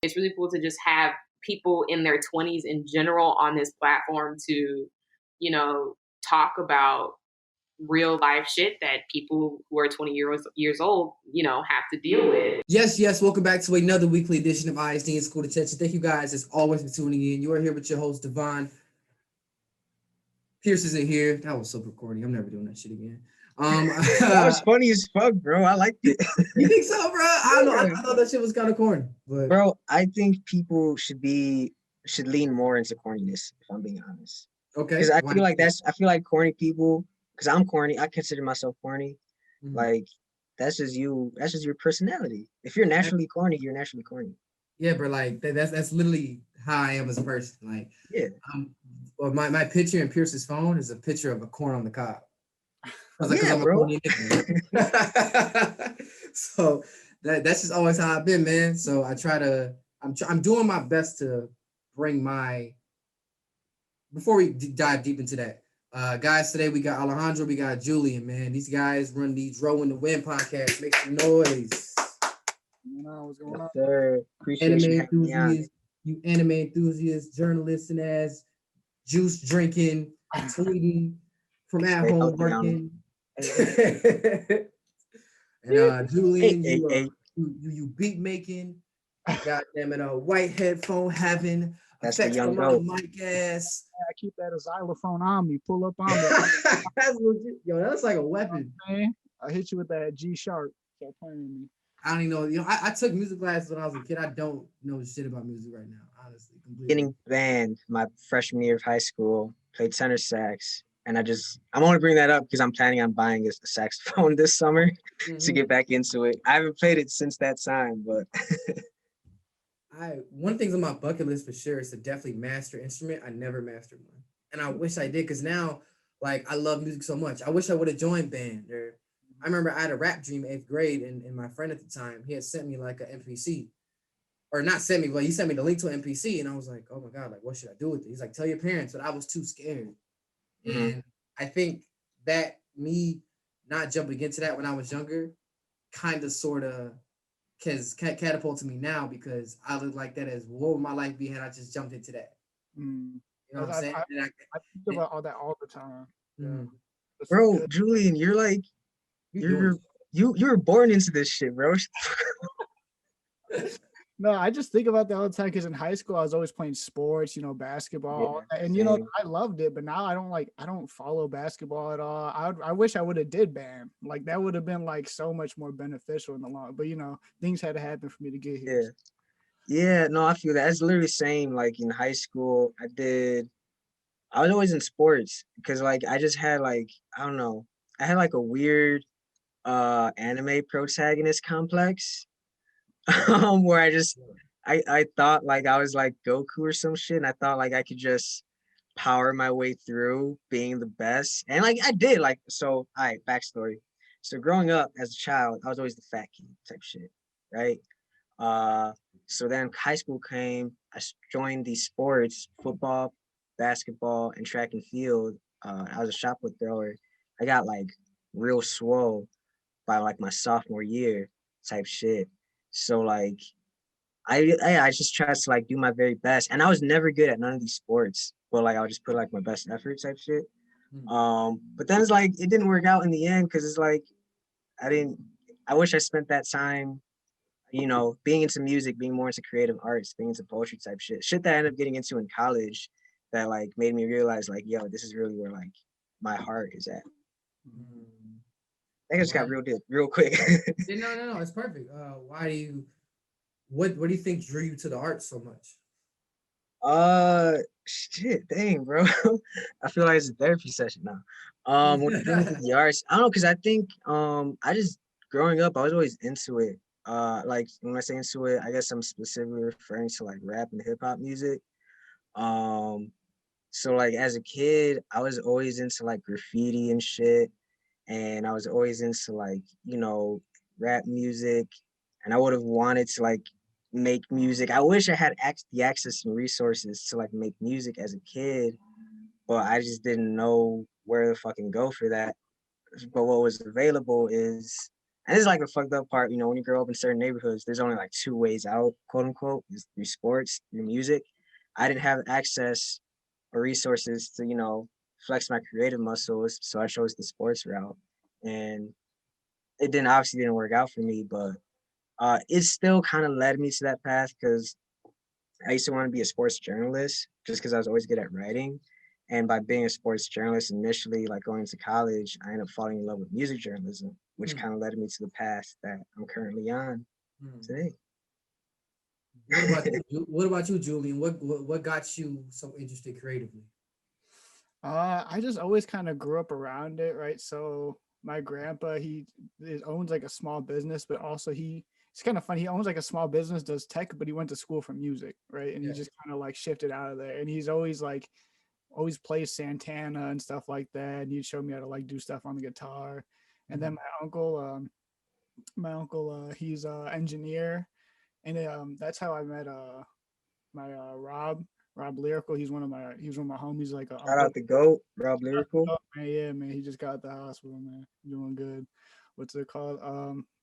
It's really cool to just have people in their 20s in general on this platform to, you know, talk about real life shit that people who are 20 years old, you know, have to deal with. Yes. Welcome back to another weekly edition of ISD and School Detention. Thank you guys, as always, for tuning in. You are here with your host, Devonn. Pierce isn't here. That was super corny. I'm never doing that shit again. That was funny as fuck, bro. I liked it. You think so, bro? I don't know. I thought that shit was kind of corny. But bro, I think people should lean more into corniness, if I'm being honest. Okay. Because I feel like corny people, because I'm corny, I consider myself corny. Mm-hmm. Like, that's just you. That's just your personality. If you're naturally corny, you're naturally corny. Yeah, bro. Like that's literally how I am as a person. Like, yeah. Well, my picture in Pierce's phone is a picture of a corn on the cob. Like, yeah, bro. So that's just always how I've been, man. So I'm doing my best to bring my. Before we dive deep into that, guys, today we got Alejandro, we got Julian, man. These guys run the Dro In The Wind podcast. Make some noise. What's going on? Sir, appreciate you anime enthusiasts, journalists, and as juice drinking, tweeting from at home working. And Julian, you beat making, goddamn it, a white headphone having. That's the young goat. Mic ass. I keep that xylophone on me. Pull up on me. That's legit. Yo, that's like a weapon. Man, I hit you with that G sharp. Start playing with me. I don't even know. You know, I took music classes when I was a kid. I don't know shit about music right now, honestly. Completely. Getting band my freshman year of high school, played tenor sax, and I want to bring that up because I'm planning on buying a saxophone this summer to get back into it. I haven't played it since that time, but one thing's on my bucket list for sure is to definitely master instrument. I never mastered one, and I wish I did because now, like, I love music so much. I wish I would have joined band. Or I remember I had a rap dream in 8th grade, and my friend at the time, he had sent me like an MPC, or not sent me, but he sent me the link to an MPC, and I was like, oh my god, like, what should I do with it? He's like, tell your parents, but I was too scared, and I think that me not jumping into that when I was younger, kind of sort of. Because catapulted me now because I look like that as what would my life be had I just jumped into that. You know what I'm saying? I think about all that all the time. Yeah. Bro, Julian, you're like you were born into this shit, bro. No, I just think about that all the time because in high school I was always playing sports, basketball, and I loved it. But now I don't follow basketball at all. I wish I would have did band. Like that would have been like so much more beneficial in the long. But things had to happen for me to get here. Yeah. No, I feel that. It's literally the same. Like in high school, I was always in sports because like I just had like I don't know, I had like a weird anime protagonist complex. Where I thought like I was like Goku or some shit, and I thought like I could just power my way through being the best, and like I did. Like, so all right, backstory. So growing up as a child, I was always the fat kid type shit, right? So then high school came, I joined these sports, football, basketball, and track and field. I was a shot put thrower. I got like real swole by like my sophomore year type shit. So like I just tried to like do my very best, and I was never good at none of these sports, but like I'll just put like my best effort type shit. But then it's like it didn't work out in the end because it's like I wish I spent that time, being into music, being more into creative arts, being into poetry type shit that I ended up getting into in college that like made me realize like, yo, this is really where like my heart is at. I just got real quick. No, it's perfect. What do you think drew you to the arts so much? Shit, dang, bro. I feel like it's a therapy session now. When it comes to the arts, I don't know, because I think I just growing up, I was always into it. Like when I say into it, I guess I'm specifically referring to like rap and hip hop music. So like as a kid, I was always into like graffiti and shit. And I was always into like, rap music. And I would have wanted to like make music. I wish I had the access and resources to like make music as a kid, but I just didn't know where to fucking go for that. But what was available is And this is like the fucked up part, you know, when you grow up in certain neighborhoods, there's only like two ways out, quote unquote, is through sports, through music. I didn't have access or resources to, you know, flex my creative muscles, so I chose the sports route. And it didn't obviously didn't work out for me, but it still kind of led me to that path because I used to want to be a sports journalist just because I was always good at writing. And by being a sports journalist initially, like going to college, I ended up falling in love with music journalism, which kind of led me to the path that I'm currently on today. What about you, Julian? What got you so interested creatively? I just always kind of grew up around it, right? So my grandpa, he owns like a small business, but also it's kind of funny. He owns like a small business, does tech, but he went to school for music, right? And he just kind of like shifted out of there. And he's always plays Santana and stuff like that. And he'd show me how to like do stuff on the guitar. And then my uncle, he's an engineer, and that's how I met my Rob Lyrical. He was one of my homies. Like shout out the GOAT, Rob Lyrical. Oh, man, yeah, man, he just got out the hospital, man, doing good. What's it called?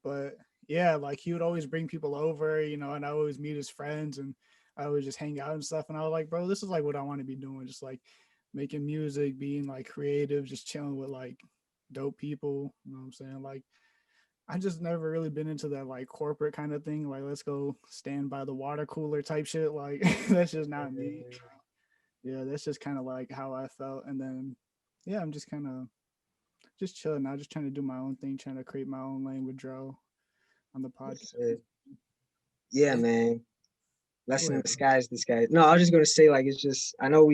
But yeah, like he would always bring people over, you know, and I always meet his friends, and I would just hang out and stuff. And I was like, bro, this is like what I want to be doing, just like making music, being like creative, just chilling with like dope people. You know what I'm saying? Like I just never really been into that like corporate kind of thing. Like, let's go stand by the water cooler type shit. Like, that's just not me. Yeah, that's just kind of like how I felt. And then, yeah, I'm just kind of just chilling now, just trying to do my own thing, trying to create my own lane with Dro on the podcast. Yeah, man. Blessing in disguise, this guy. No, I was just gonna say, like, it's just I know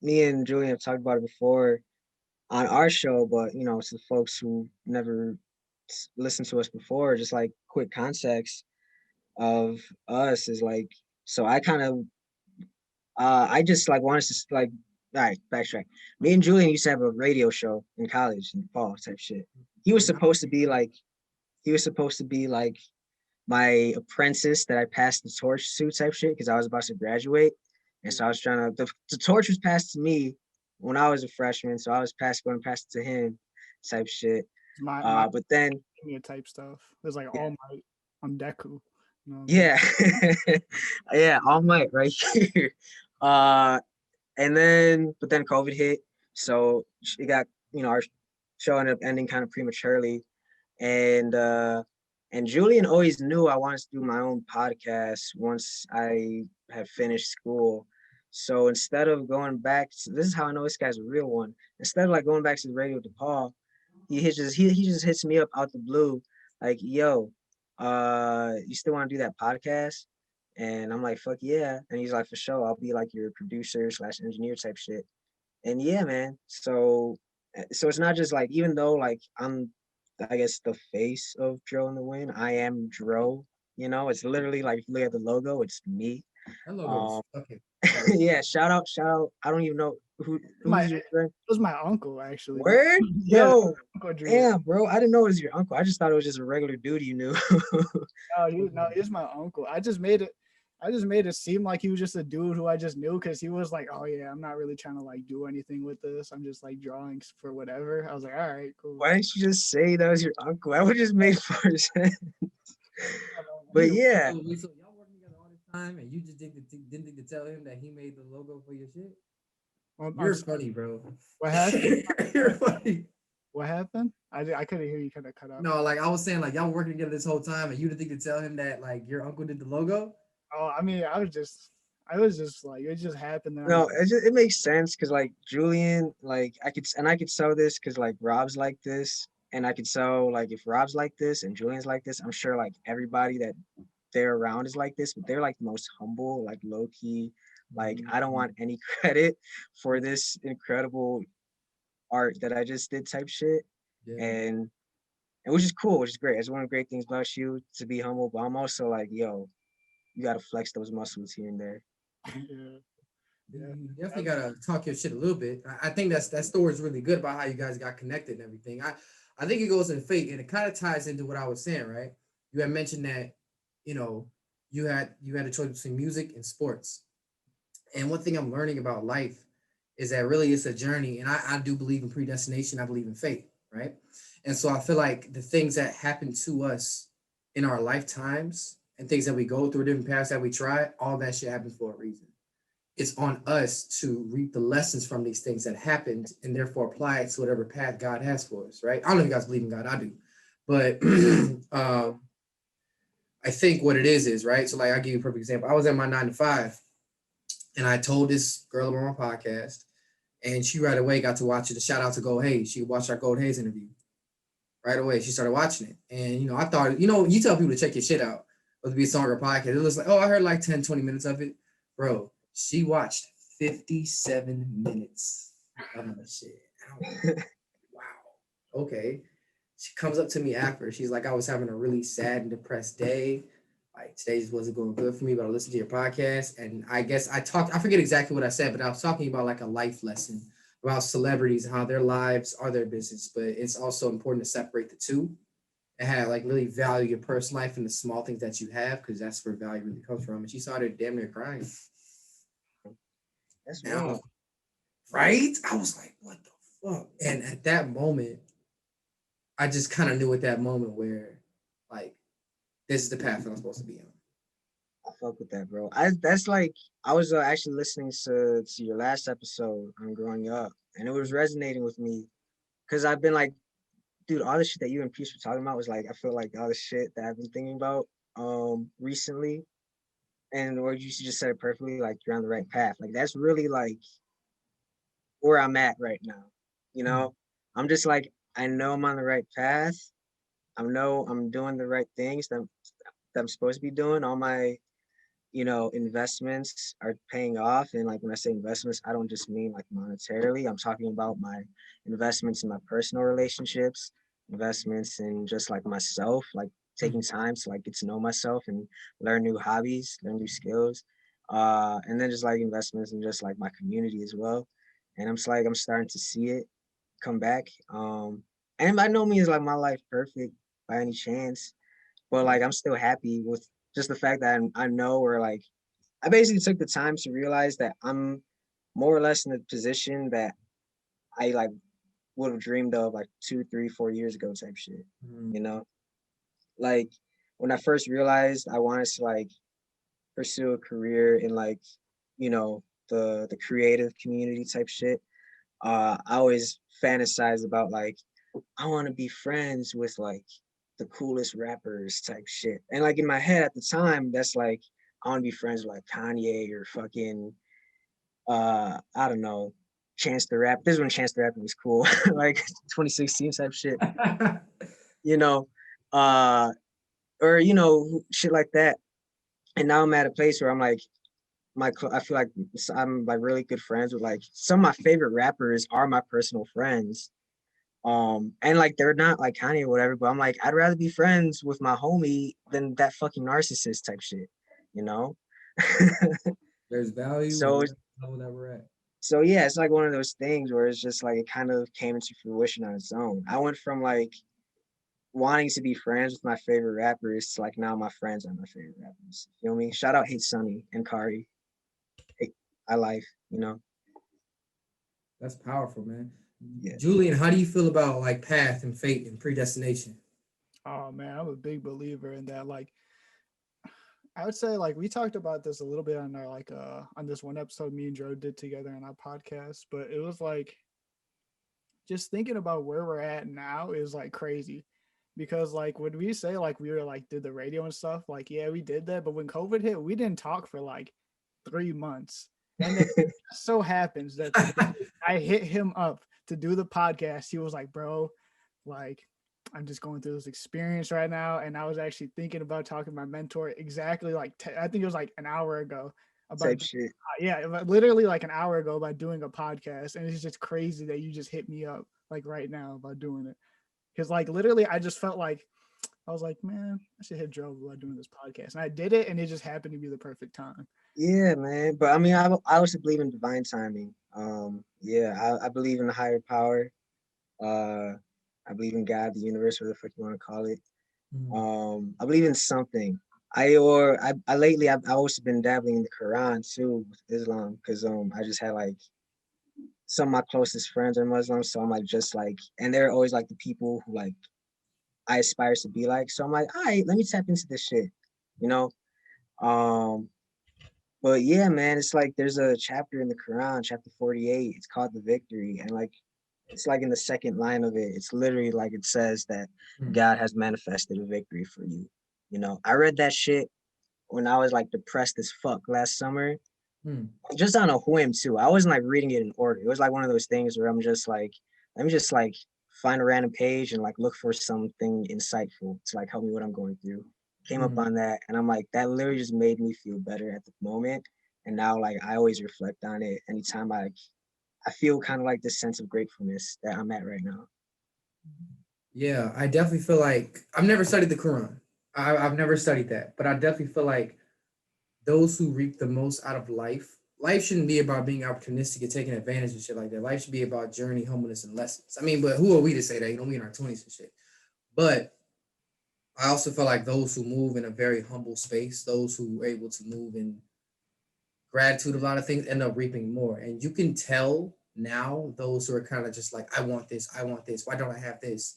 me and Julian have talked about it before on our show, but you know, to the folks who never listened to us before, just like quick context of us is like, so I kind of I just like wanted to like, all right, backtrack. Me and Julian used to have a radio show in college in the fall type shit. He was supposed to be like my apprentice that I passed the torch to type shit because I was about to graduate. And so I was trying to, the torch was passed to me when I was a freshman. So I was going to pass it to him type shit. But then type stuff. There's like All Might on Deku. You know yeah. Yeah, All Might right here. But then COVID hit. So it got, you know, our show ended up ending kind of prematurely. And Julian always knew I wanted to do my own podcast once I had finished school. So instead of going back, this is how I know this guy's a real one. Instead of like going back to the radio DePaul, he just hits me up out the blue, like, yo, you still want to do that podcast? And I'm like, fuck yeah. And he's like, for sure, I'll be like your producer / engineer type shit. And yeah, man. So it's not just like, even though like I'm, I guess, the face of Dro In The Wind, I am Dro. You know, it's literally like, if you look at the logo, it's me. That logo okay. Yeah, shout out. I don't even know who's your friend. It was my uncle, actually. Word? Yeah, Yo, damn, bro. I didn't know it was your uncle. I just thought it was just a regular dude you knew. No, he's my uncle. I just made it seem like he was just a dude who I just knew because he was like, oh yeah, I'm not really trying to like do anything with this. I'm just like drawing for whatever. I was like, all right, cool. Why didn't you just say that was your uncle? That would just make more sense. But yeah. So y'all working together all this time, and you just didn't think to tell him that he made the logo for your shit? You're funny, bro. What happened? You're funny. What happened? I couldn't hear you. Kind of cut out. No, like I was saying, like y'all working together this whole time, and you didn't think to tell him that like your uncle did the logo? Oh, I mean, I was just like, it just happened. No, it makes sense because like Julian, like I could sell this because like Rob's like this, and I could sell like if Rob's like this and Julian's like this, I'm sure like everybody that they're around is like this, but they're like the most humble, like low key. Like I don't want any credit for this incredible art that I just did type shit, and which is cool, which is great. It's one of the great things about you to be humble, but I'm also like, yo, you gotta flex those muscles here and there. You definitely gotta talk your shit a little bit. I think that story is really good about how you guys got connected and everything. I think it goes in fate, and it kind of ties into what I was saying, right? You had mentioned that, you know, you had a choice between music and sports. And one thing I'm learning about life is that really it's a journey. And I do believe in predestination. I believe in fate, right? And so I feel like the things that happen to us in our lifetimes and things that we go through, different paths that we try, all that shit happens for a reason. It's on us to reap the lessons from these things that happened and therefore apply it to whatever path God has for us, right? I don't know if you guys believe in God, I do. But I think what it is, right? So like I'll give you a perfect example. I was at my 9 to 5 and I told this girl about my podcast and she right away got to watch it. A shout out to Gold Hayes. She watched our Gold Hayes interview. Right away, she started watching it. And, I thought, you tell people to check your shit out, whether it be a song or a podcast. It was like, oh, I heard like 10, 20 minutes of it. Bro, she watched 57 minutes of my shit. Wow. Okay. She comes up to me after. She's like, I was having a really sad and depressed day. Like, today just wasn't going good for me, but I listened to your podcast. And I guess I forget exactly what I said, but I was talking about like a life lesson about celebrities and how their lives are their business, but it's also important to separate the two and have like really value your personal life and the small things that you have, because that's where value really comes from. And she started damn near crying. That's real. Right? I was like, what the fuck? And at that moment, I just kind of knew at that moment where, like, this is the path that I'm supposed to be on. I fuck with that, bro. I was actually listening to your last episode on growing up, and it was resonating with me because I've been like, dude, all the shit that you and Peace were talking about was like, I feel like all the shit that I've been thinking about recently, and where you just said it perfectly, like you're on the right path. Like that's really like where I'm at right now. I'm just like, I know I'm on the right path. I know I'm doing the right things that I'm supposed to be doing. All my investments are paying off. And like when I say investments, I don't just mean like monetarily. I'm talking about my investments in my personal relationships, investments in just like myself, like taking time to like get to know myself and learn new hobbies, learn new skills. And then just like investments in just like my community as well. And I'm just like, I'm starting to see it come back. And by no means like my life perfect by any chance, but like I'm still happy with just the fact that I know where like I basically took the time to realize that I'm more or less in the position that I like would have dreamed of like 2, 3, 4 years ago type shit. Like when I first realized I wanted to like pursue a career in like the creative community type shit. I always fantasized about like I want to be friends with like the coolest rappers type shit. And like in my head at the time, that's like I want to be friends with like Kanye or fucking I don't know, Chance the Rapper. This is when Chance the Rapper was cool, like 2016 type shit. Or shit like that. And now I'm at a place where I'm like I feel like I'm like really good friends with like some of my favorite rappers are my personal friends. And like they're not like Kanye or whatever, but I'm like, I'd rather be friends with my homie than that fucking narcissist type shit, There's value so level that we're at. So yeah, it's like one of those things where it's just like it kind of came into fruition on its own. I went from like wanting to be friends with my favorite rappers to like now my friends are my favorite rappers. You know what I mean? Shout out Hate Sunny and Kari. Hey, I life, That's powerful, man. Yeah. Julian, how do you feel about like path and fate and predestination? Oh man, I'm a big believer in that. Like, I would say like we talked about this a little bit on our like on this one episode me and Dro did together on our podcast, but it was like just thinking about where we're at now is like crazy. Because like when we say like we were like did the radio and stuff, like yeah, we did that, but when COVID hit, we didn't talk for like 3 months. And it so happens that I hit him up to do the podcast. He was like, bro, like I'm just going through this experience right now. And I was actually thinking about talking to my mentor exactly like, I think it was like an hour ago. Type shit. Yeah, literally like an hour ago about doing a podcast. And it's just crazy that you just hit me up like right now about doing it. Because like literally I just felt like, I was like, man, I should hit Joe about doing this podcast. And I did it and it just happened to be the perfect time. Yeah, man. But I mean, I also believe in divine timing. Yeah, I believe in the higher power. I believe in God, the universe, whatever the fuck you want to call it. I believe in something. I lately I've also been dabbling in the Quran too with Islam because I just had like some of my closest friends are Muslim, so I'm like just like, and they're always like the people who like I aspire to be like. So I'm like, all right, let me tap into this shit, you know. Um, but yeah, man, it's like there's a chapter in the Quran, chapter 48. It's called the Victory, and like it's like in the second line of it, it's literally like it says that God has manifested a victory for you. You know, I read that shit when I was like depressed as fuck last summer, just on a whim too. I wasn't like reading it in order. It was like one of those things where I'm just like, let me just like find a random page and like look for something insightful to like help me what I'm going through. Came up on that, and I'm like, that literally just made me feel better at the moment. And now like I always reflect on it anytime I feel kind of like this sense of gratefulness that I'm at right now. Yeah, I definitely feel like I've never studied the Quran. I've never studied that, but I definitely feel like those who reap the most out of life shouldn't be about being opportunistic and taking advantage of shit like that. Life should be about journey, humbleness, and lessons. I mean, but who are we to say that? You know, we in our 20s and shit. But I also feel like those who move in a very humble space, those who are able to move in gratitude, a lot of things end up reaping more. And you can tell now those who are kind of just like, I want this, why don't I have this?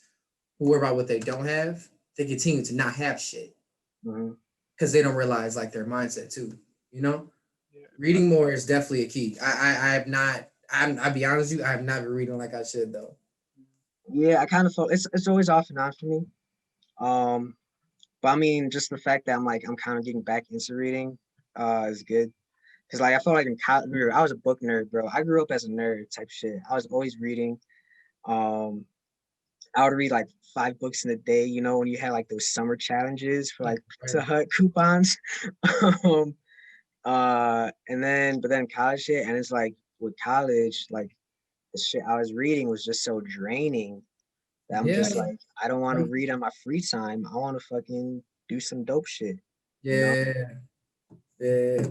Who worry about what they don't have, they continue to not have shit. Because they don't realize like their mindset too, you know? Yeah. Reading more is definitely a key. I have not, I'll be honest with you, I have not been reading like I should though. Yeah, I kind of felt it's always off and on for me. But I mean, just the fact that I'm kind of getting back into reading is good. Cause like I felt like in college, I was a book nerd, bro. I grew up as a nerd type shit. I was always reading. I would read like 5 books in a day, you know, when you had like those summer challenges for like Pizza Hut coupons. But then college shit, and it's like with college, like the shit I was reading was just so draining that I'm just like, I don't want to read on my free time. I want to fucking do some dope shit. Yeah. You know? Yeah.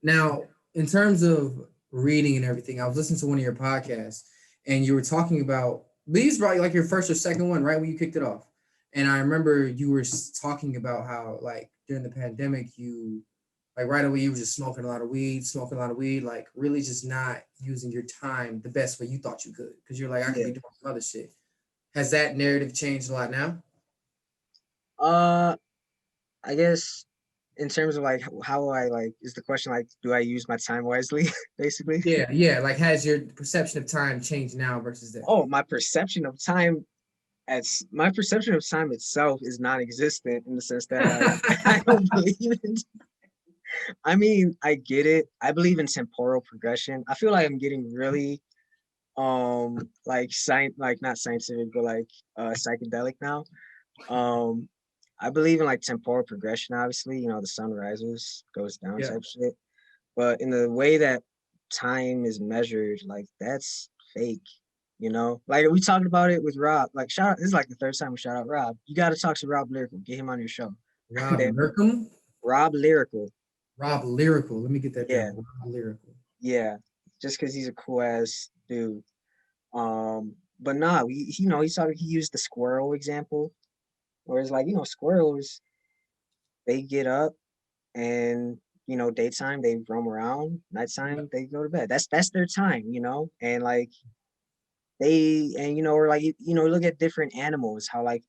Now, in terms of reading and everything, I was listening to one of your podcasts and you were talking about these probably like your first or second one, right? When you kicked it off. And I remember you were talking about how like during the pandemic, you like right away you were just smoking a lot of weed, like really just not using your time the best way you thought you could. Cause you're like, I could be doing some other shit. Has that narrative changed a lot now? I guess in terms of like how I like is the question like, do I use my time wisely, basically? Yeah. Like has your perception of time changed now versus then? Oh, my perception of time itself is non-existent in the sense that like I don't believe in. I mean, I get it. I believe in temporal progression. I feel like I'm getting really like not scientific but like psychedelic now. I believe in like temporal progression, obviously, you know, the sun rises, goes down type shit. But in the way that time is measured, like that's fake, you know? Like we talked about it with Rob. Like shout out, this is like the third time we shout out Rob. You gotta talk to Rob Lyrical, get him on your show. Rob Lyrical? Rob Lyrical. Rob Lyrical. Let me get that down. Rob Lyrical. Yeah. Just because he's a cool ass dude. But nah, he used the squirrel example. Whereas like, you know, squirrels, they get up and you know, daytime they roam around, nighttime they go to bed. That's their time, you know? And like you know, or like you know, look at different animals, how like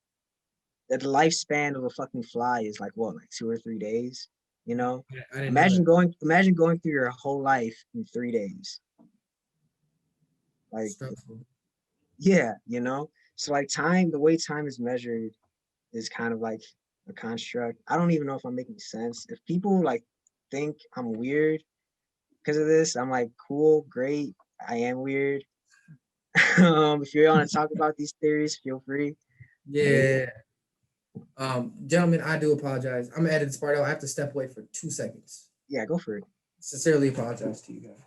the lifespan of a fucking fly is like what, like 2 or 3 days, you know? Imagine going through your whole life in 3 days. Like stressful. Yeah, you know? So like time, the way time is measured is kind of like a construct. I don't even know if I'm making sense. If people like think I'm weird because of this, I'm like, cool, great. I am weird. If you want to talk about these theories, feel free. Yeah. Gentlemen, I do apologize. I'm gonna edit this part out. I have to step away for 2 seconds. Yeah, go for it. Sincerely apologize to you guys.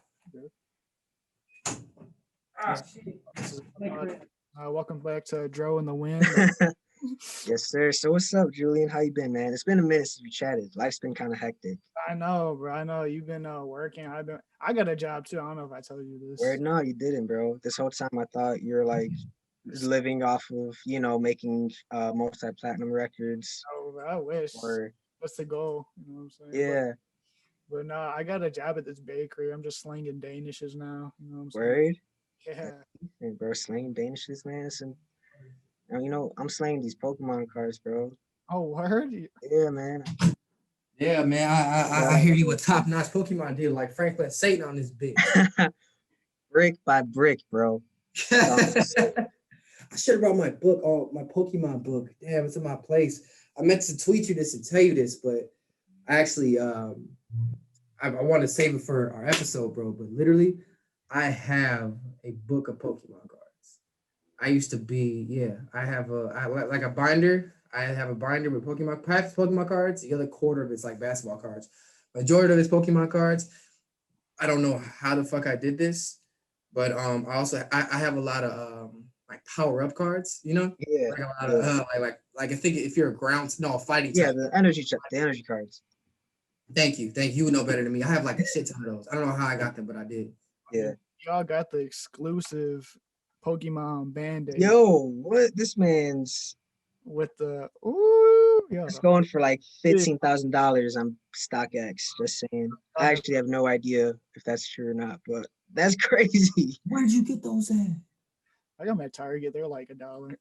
Welcome back to Dro In The Wind. Yes, sir. So what's up, Julian? How you been, man? It's been a minute since we chatted. Life's been kind of hectic. I know, bro. I know you've been working. I got a job too. I don't know if I told you this. Word, no, you didn't, bro. This whole time I thought you were like living off of, you know, making multi-platinum records. Oh, I wish. That's the goal. You know what I'm saying? Yeah. But no, I got a job at this bakery. I'm just slinging Danishes now. You know what I'm saying? Word. Yeah. And bro, slaying banishes, man. You know, I'm slaying these Pokemon cards, bro. Oh, word? Yeah, man. Yeah, man. I hear you a top notch Pokemon deal like Franklin Satan on this bitch. Brick by brick, bro. I should have brought my book, my Pokemon book. Damn, it's in my place. I meant to tweet you this and tell you this, but I actually I want to save it for our episode, bro. But literally, I have a book of Pokemon cards. I used to be, yeah. Like a binder. I have a binder with half Pokemon cards. The other quarter of it's like basketball cards. Majority of it's Pokemon cards. I don't know how the fuck I did this, but I also I have a lot of like power up cards. You know, Yeah. like a lot of like I think if you're a fighting Yeah, type. the energy cards. Thank you. You would know better than me. I have like a shit ton of those. I don't know how I got them, but I did. Yeah. Y'all got the exclusive Pokemon Band-Aid. Yo, what this man's with the ooh, yeah. It's going for like $15,000 on StockX. Just saying. I actually have no idea if that's true or not, but that's crazy. Where did you get those at? I got them at Target. They're like $1.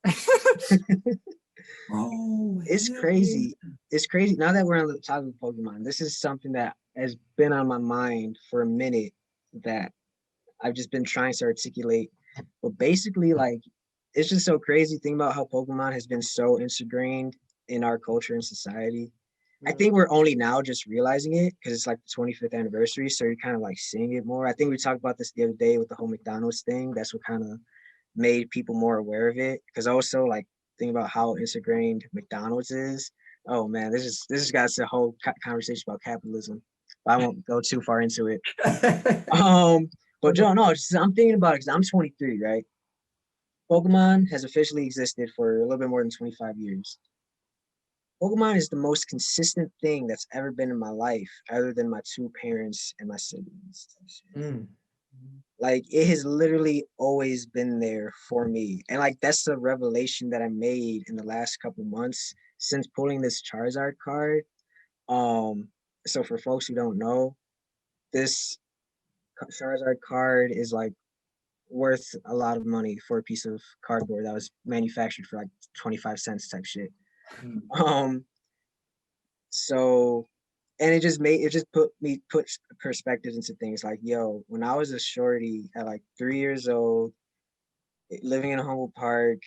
Bro, it's crazy. It's crazy. Now that we're on the topic of Pokemon, this is something that has been on my mind for a minute that I've just been trying to articulate. But basically, like, it's just so crazy thinking about how Pokemon has been so ingrained in our culture and society. I think we're only now just realizing it because it's like the 25th anniversary. So you're kind of like seeing it more. I think we talked about this the other day with the whole McDonald's thing. That's what kind of made people more aware of it. Because also, like, think about how ingrained McDonald's is. Oh man, this has got a whole conversation about capitalism. But I won't go too far into it. But Joe, no, I'm thinking about it because I'm 23, right? Pokemon has officially existed for a little bit more than 25 years. Pokemon is the most consistent thing that's ever been in my life, other than my two parents and my siblings. Like, it has literally always been there for me. And like, that's the revelation that I made in the last couple months since pulling this Charizard card. So for folks who don't know, this Charizard card is like worth a lot of money for a piece of cardboard that was manufactured for like 25 cents type shit. So, and it just put perspectives into things like, yo, when I was a shorty at like 3 years old, living in a humble park,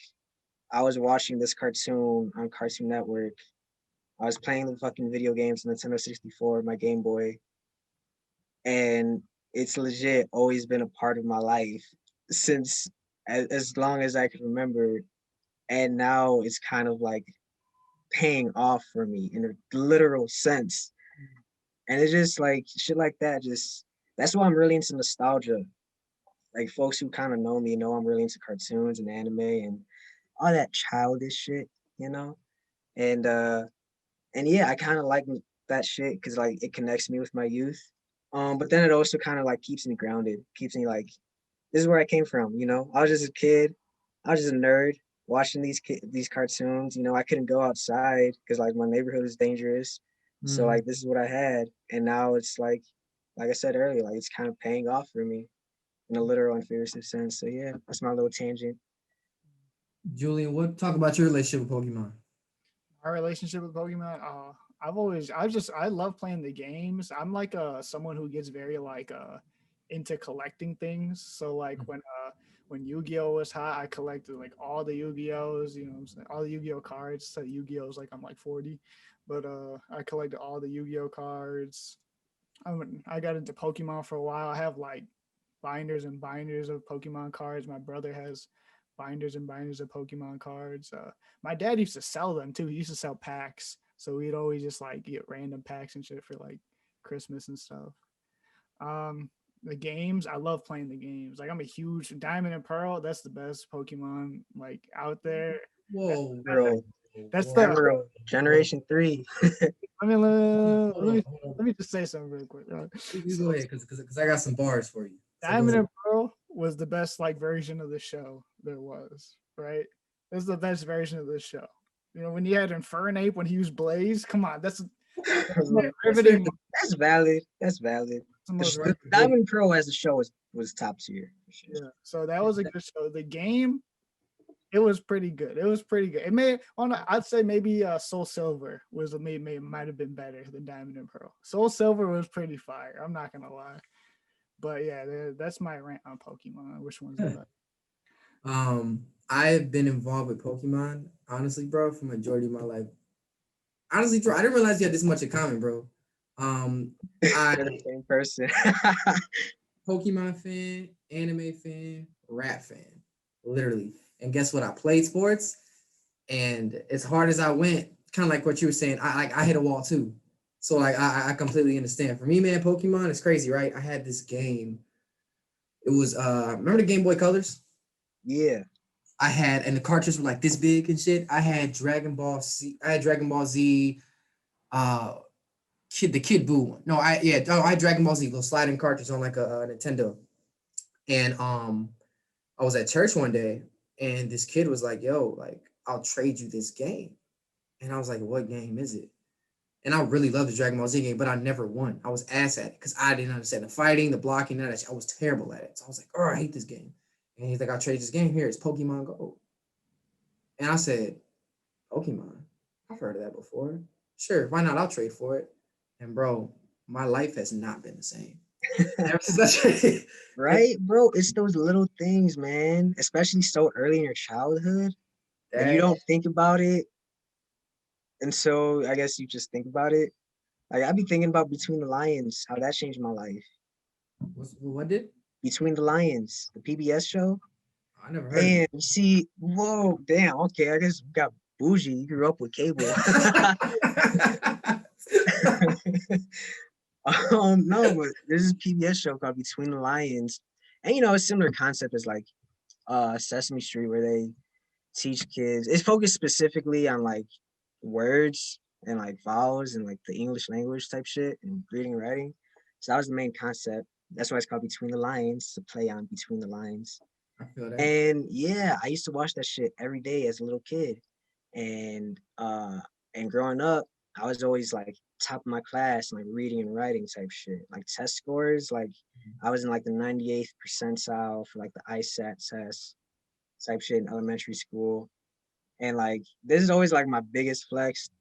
I was watching this cartoon on Cartoon Network. I was playing the fucking video games on Nintendo 64, my Game Boy, and it's legit always been a part of my life since as long as I can remember. And now it's kind of like paying off for me in a literal sense. And it's just like shit like that. That's why I'm really into nostalgia. Like, folks who kind of know me know I'm really into cartoons and anime and all that childish shit, you know? And yeah, I kind of like that shit because like it connects me with my youth. But then it also kind of like keeps me grounded, keeps me like, this is where I came from, you know? I was just a kid. I was just a nerd watching these cartoons. You know, I couldn't go outside because like my neighborhood is dangerous. So like, this is what I had. And now it's like I said earlier, like, it's kind of paying off for me in a literal and figurative sense. So yeah, that's my little tangent. Julian, talk about your relationship with Pokemon. Our relationship with Pokemon, I love playing the games. I'm like someone who gets very like into collecting things. So like when Yu-Gi-Oh was hot, I collected like all the Yu-Gi-Ohs, you know what I'm saying? All the Yu-Gi-Oh cards. So Yu-Gi-Oh's like I'm like 40. But I collected all the Yu-Gi-Oh cards. I got into Pokemon for a while. I have like binders and binders of Pokemon cards. My brother has binders and binders of Pokemon cards. My dad used to sell them too. He used to sell packs. So we'd always just like get random packs and shit for like Christmas and stuff. The games, I love playing the games. Like, I'm a huge Diamond and Pearl. That's the best Pokemon like out there. Whoa, That's whoa. Emerald, Generation 3. I mean, let me just say something real quick. You go ahead, because I got some bars for you. Diamond and Pearl was the best like version of the show there was, right? This is the best version of the show. You know, when you had Infernape when he used Blaze, come on, that's valid. That's valid. the most Right. Diamond Pro as a show was top tier. For sure. yeah. So that was a good show. The game, it was pretty good. It was pretty good. It may I'd say maybe Soul Silver was might have been better than Diamond and Pearl. Soul Silver was pretty fire. I'm not gonna lie. But yeah, that's my rant on Pokemon. Which one's the best? I've been involved with Pokemon, honestly, bro, for majority of my life. Honestly, bro, I didn't realize you had this much in common, bro. They're the same person. Pokemon fan, anime fan, rap fan, literally. And guess what? I played sports, and as hard as I went, kind of like what you were saying, I hit a wall too. So like I completely understand. For me, man, Pokemon is crazy, right? I had this game. It was remember the Game Boy Colors? Yeah. I had, and the cartridges were like this big and shit. I had Dragon Ball Z, the Kid Buu one. No, I had Dragon Ball Z, little sliding cartridge on like a Nintendo. And I was at church one day, and this kid was like, "Yo, like I'll trade you this game." And I was like, "What game is it?" And I really loved the Dragon Ball Z game, but I never won. I was ass at it because I didn't understand the fighting, the blocking, none of that shit. I was terrible at it. So I was like, "Oh, I hate this game." And he's like, "I'll trade this game here. It's Pokemon Go." And I said, "Pokemon? I've heard of that before. Sure, why not? I'll trade for it." And bro, my life has not been the same. Ever since I traded. Right, bro? It's those little things, man, especially so early in your childhood that you don't think about it. And so I guess you just think about it. Like I'd be thinking about Between the Lions, how that changed my life. What did? Between the Lions, the PBS show. I never heard And you see, whoa, damn, okay, I guess we got bougie. You grew up with cable. No, but there's this PBS show called Between the Lions. And a similar concept is like Sesame Street, where they teach kids. It's focused specifically on like words and like vowels and like the English language type shit and reading and writing. So that was the main concept. That's why it's called Between the Lines, to play on Between the Lines. I feel that. And yeah, I used to watch that shit every day as a little kid. And growing up, I was always like top of my class, like reading and writing type shit. Like test scores, like I was in like the 98th percentile for like the ISAT test type shit in elementary school. And like this is always like my biggest flex.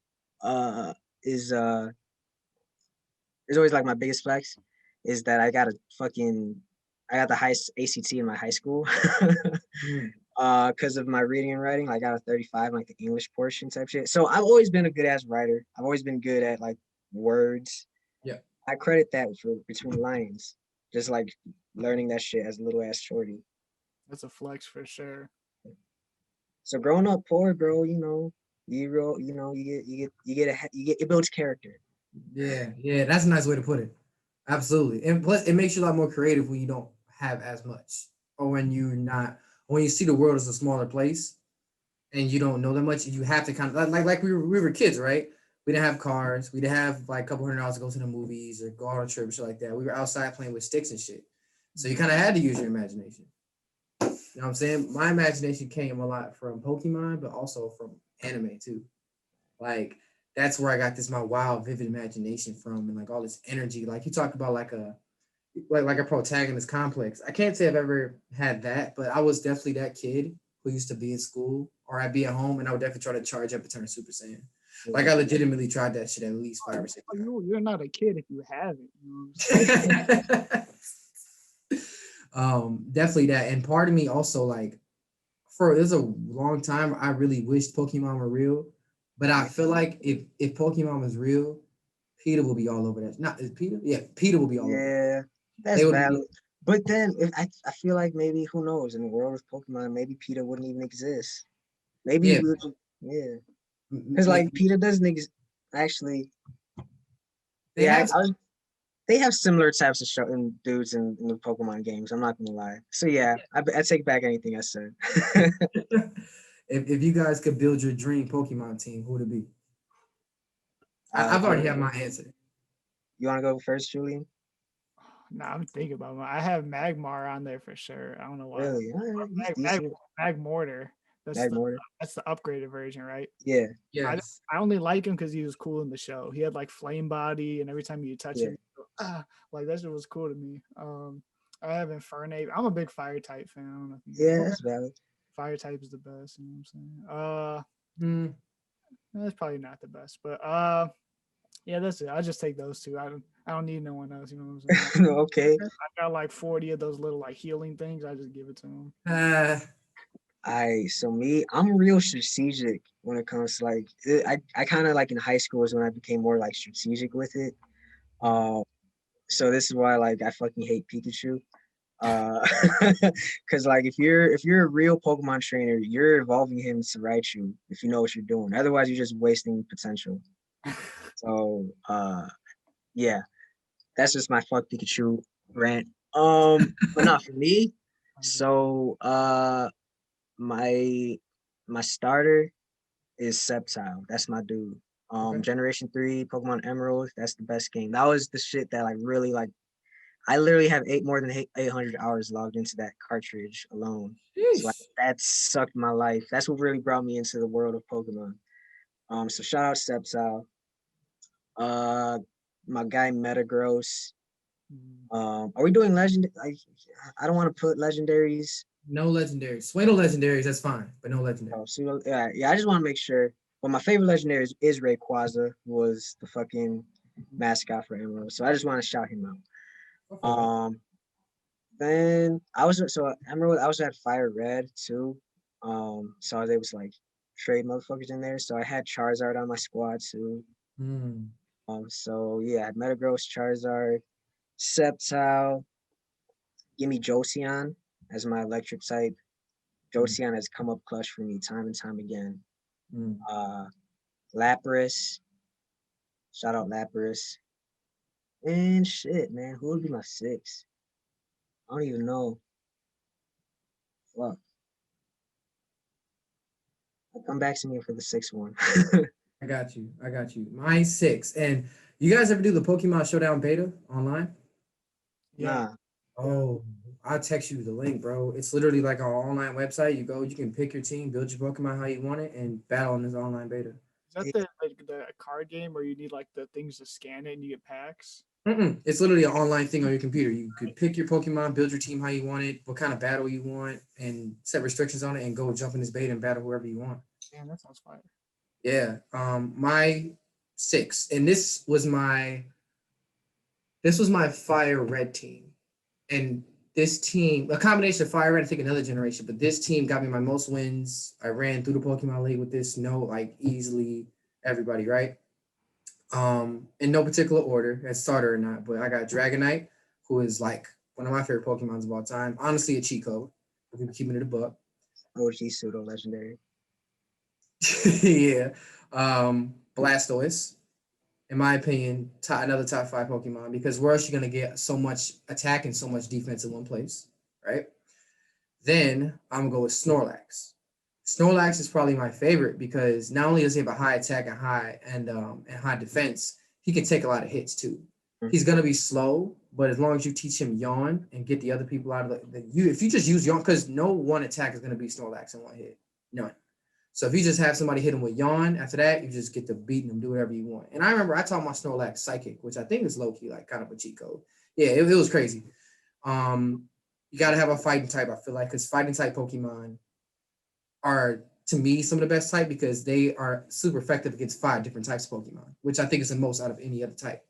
Is always like my biggest flex is that I got the highest ACT in my high school. Because of my reading and writing. I got a 35 like the English portion type shit. So I've always been a good ass writer. I've always been good at like words. Yeah. I credit that for Between the Lines. Just like learning that shit as a little ass shorty. That's a flex for sure. So growing up poor, bro, it builds character. Yeah, that's a nice way to put it. Absolutely. And plus it makes you a lot more creative when you don't have as much, or when you see the world as a smaller place and you don't know that much. You have to kind of like we were kids, right? We didn't have cars. We didn't have like a couple $100 to go to the movies or go on a trip or shit like that. We were outside playing with sticks and shit. So you kind of had to use your imagination. You know what I'm saying? My imagination came a lot from Pokemon, but also from anime too. Like that's where I got my wild, vivid imagination from, and like all this energy. Like you talk about like a protagonist complex. I can't say I've ever had that, but I was definitely that kid who used to be in school, or I'd be at home and I would definitely try to charge up and turn Super Saiyan. Like I legitimately tried that shit at least 5 or 6 times. You're not a kid if you haven't. Definitely that. And part of me also like there's a long time I really wished Pokemon were real, but I feel like if Pokemon was real, PETA will be all over that. Not is PETA? Yeah, PETA will be all over. Yeah, that's valid. But then I feel like maybe, who knows, in the world of Pokemon, maybe PETA wouldn't even exist. Maybe because like PETA doesn't exist. Actually, they have similar types of dudes in the Pokemon games. I'm not gonna lie. So yeah, I take back anything I said. If you guys could build your dream Pokemon team, who would it be? I've already had my answer. You want to go first, Julian? No, I'm thinking about I have Magmar on there for sure. I don't know why. Really? Magmortar. That's the upgraded version, right? Yeah. I only like him because he was cool in the show. He had like flame body, and every time you touch him, Like that shit was cool to me. I have Infernape. I'm a big fire type fan. I don't know if you Yeah, know. that's valid. Fire type is the best, you know what I'm saying? Hmm. That's probably not the best, but yeah, that's it. I just take those two. I don't need no one else, you know what I'm saying? Okay. I got like 40 of those little like healing things. I just give it to them. So me, I'm real strategic when it comes to like I kind of like in high school is when I became more like strategic with it. So this is why like I fucking hate Pikachu. Because like if you're a real Pokemon trainer, you're evolving him to Raichu if you know what you're doing. Otherwise, you're just wasting potential. So yeah, that's just my fuck Pikachu rant. But not for me. So my my starter is Sceptile. That's my dude. Okay. Generation 3, Pokemon Emerald, that's the best game. That was the shit that like really like I literally have more than 800 hours logged into that cartridge alone. So like, Sheesh. that sucked my life. That's what really brought me into the world of Pokemon. So shout out Sceptile. Uh, my guy Metagross. Are we doing legend? I don't want to put legendaries. No legendaries. Sway no legendaries. That's fine, but no legendaries. Oh, so yeah, I just want to make sure. Well, my favorite legendary is Rayquaza, who was the fucking mascot for Emerald. So I just want to shout him out. Then Emerald. I also had Fire Red too. So I was able to like trade motherfuckers in there. So I had Charizard on my squad too. So yeah, I had Metagross, Charizard, Sceptile. Give me Jolteon as my electric type. Jolteon has come up clutch for me time and time again. Lapras. Shout out Lapras. And shit, man, who would be my 6? I don't even know. Fuck. Come back to me for the 6th one. I got you. I got you. My 6. And you guys ever do the Pokemon Showdown beta online? Yeah. Nah. Oh, I'll text you the link, bro. It's literally like an online website. You go, you can pick your team, build your Pokemon how you want it, and battle in this online beta. Is that the card game where you need like the things to scan it and you get packs? It's literally an online thing on your computer. You could pick your Pokemon, build your team how you want it, what kind of battle you want, and set restrictions on it, and go jump in this beta and battle whoever you want. Damn, that sounds fire. Yeah. My 6, and this was my Fire Red team, and this team, a combination of Fire Red, I think another generation, but this team got me my most wins. I ran through the Pokemon League with this, like easily everybody, right? In no particular order, as starter or not, but I got Dragonite, who is like one of my favorite Pokemons of all time. Honestly, a cheat code. If we keeping it a buck. OG pseudo legendary. Yeah. Blastoise, in my opinion, another top 5 Pokemon, because where else you gonna get so much attack and so much defense in one place, right? Then I'm gonna go with Snorlax. Snorlax is probably my favorite because not only does he have a high attack and high defense, he can take a lot of hits too. He's gonna be slow, but as long as you teach him Yawn and get the other people out of if you just use Yawn, because no one attack is gonna beat Snorlax in one hit, none. So if you just have somebody hit him with Yawn, after that you just get to beating him, do whatever you want. And I remember I taught my Snorlax Psychic, which I think is low key like kind of a cheat code. Yeah, it was crazy. You gotta have a fighting type, I feel like, because fighting type Pokemon are to me some of the best type because they are super effective against 5 different types of Pokemon, which I think is the most out of any other type.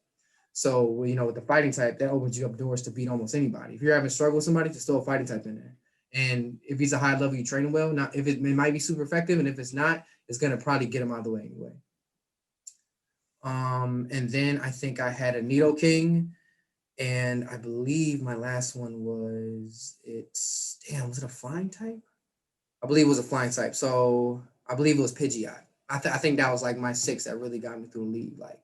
So with the fighting type, that opens you up doors to beat almost anybody. If you're having struggle with somebody, just throw a fighting type in there. And if he's a high level, you train him well. Now, if it might be super effective, and if it's not, it's gonna probably get him out of the way anyway. And then I think I had a Nidoking, and I believe my last one was was it a flying type? I believe it was a flying type. So I believe it was Pidgeot. I think that was like my 6 that really got me through the league, like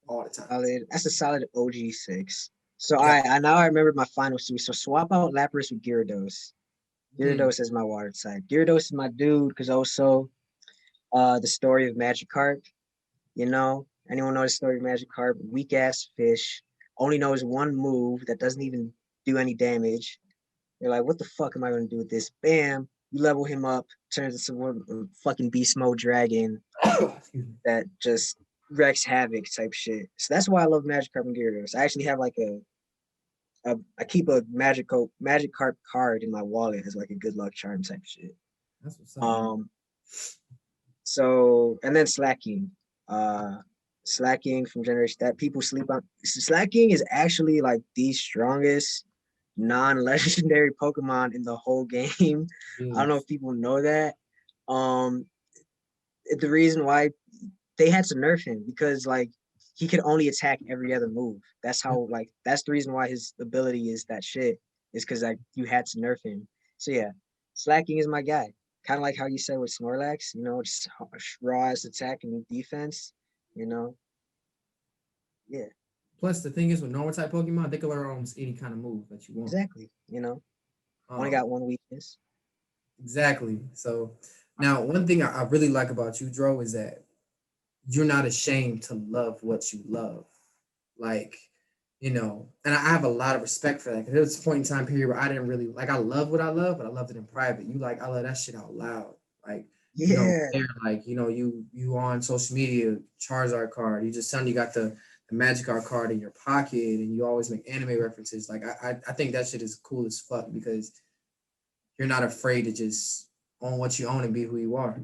all the time. That's a solid OG 6. So I now I remember my final 2. So swap out Lapras with Gyarados. Gyarados is my water type. Gyarados is my dude because also the story of Magikarp. Anyone know the story of Magikarp? Weak ass fish, only knows one move that doesn't even do any damage. You're like, what the fuck am I gonna do with this? Bam! You level him up, turns into a fucking beast mode dragon that just wreaks havoc type shit. So that's why I love Magikarp Gyarados. I actually have like I keep a Magikarp card in my wallet as like a good luck charm type shit. That's what's up. So and then Slacking. Slacking from Generation that people sleep on. Slacking is actually like the strongest non-legendary Pokemon in the whole game. I don't know if people know that. The reason why they had to nerf him because like he could only attack every other move. That's how like that's the reason why his ability is that shit is because like you had to nerf him. So yeah, Slacking is my guy. Kind of like how you said with Snorlax, you know, just raw as attack and defense, you know. Yeah. Plus, the thing is, with normal type Pokemon, they can learn almost any kind of move that you want. Exactly. You know, only got one weakness. Exactly. So now, one thing I really like about you, Dro, is that you're not ashamed to love what you love. Like, you know, and I have a lot of respect for that because there was a point in time period where I didn't really like I love what I love, but I loved it in private. You like I love that shit out loud. Like, you know, like, you know, you on social media, Charizard card, you just suddenly got the Magikarp card in your pocket and you always make anime references. Like I think that shit is cool as fuck because you're not afraid to just own what you own and be who you are.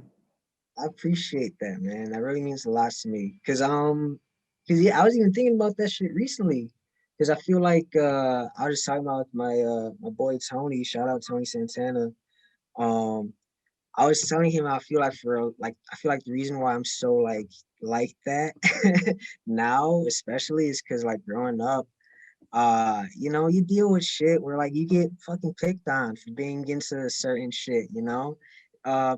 I appreciate that, man. That really means a lot to me. Cause yeah, I was even thinking about that shit recently. Cause I feel like I was just talking about my boy Tony. Shout out Tony Santana. Um, I was telling him I feel like I feel like the reason why I'm so like that now, especially, is because like growing up, you know, you deal with shit where like you get fucking picked on for being into certain shit, you know,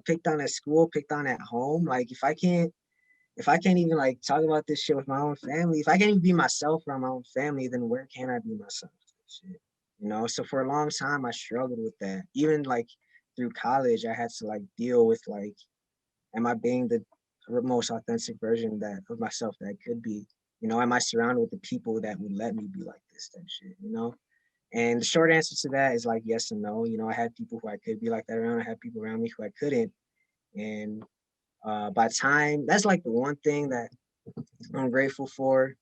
picked on at school, picked on at home. Like if I can't even like talk about this shit with my own family, if I can't even be myself around my own family, then where can I be myself? Shit. You know, so for a long time I struggled with that. Even like through college, I had to like deal with like, am I being the most authentic version that of myself that I could be? You know, am I surrounded with the people that would let me be like this type shit, you know? And the short answer to that is like yes and no. You know, I had people who I could be like that around. I had people around me who I couldn't. And by time, that's like the one thing that I'm grateful for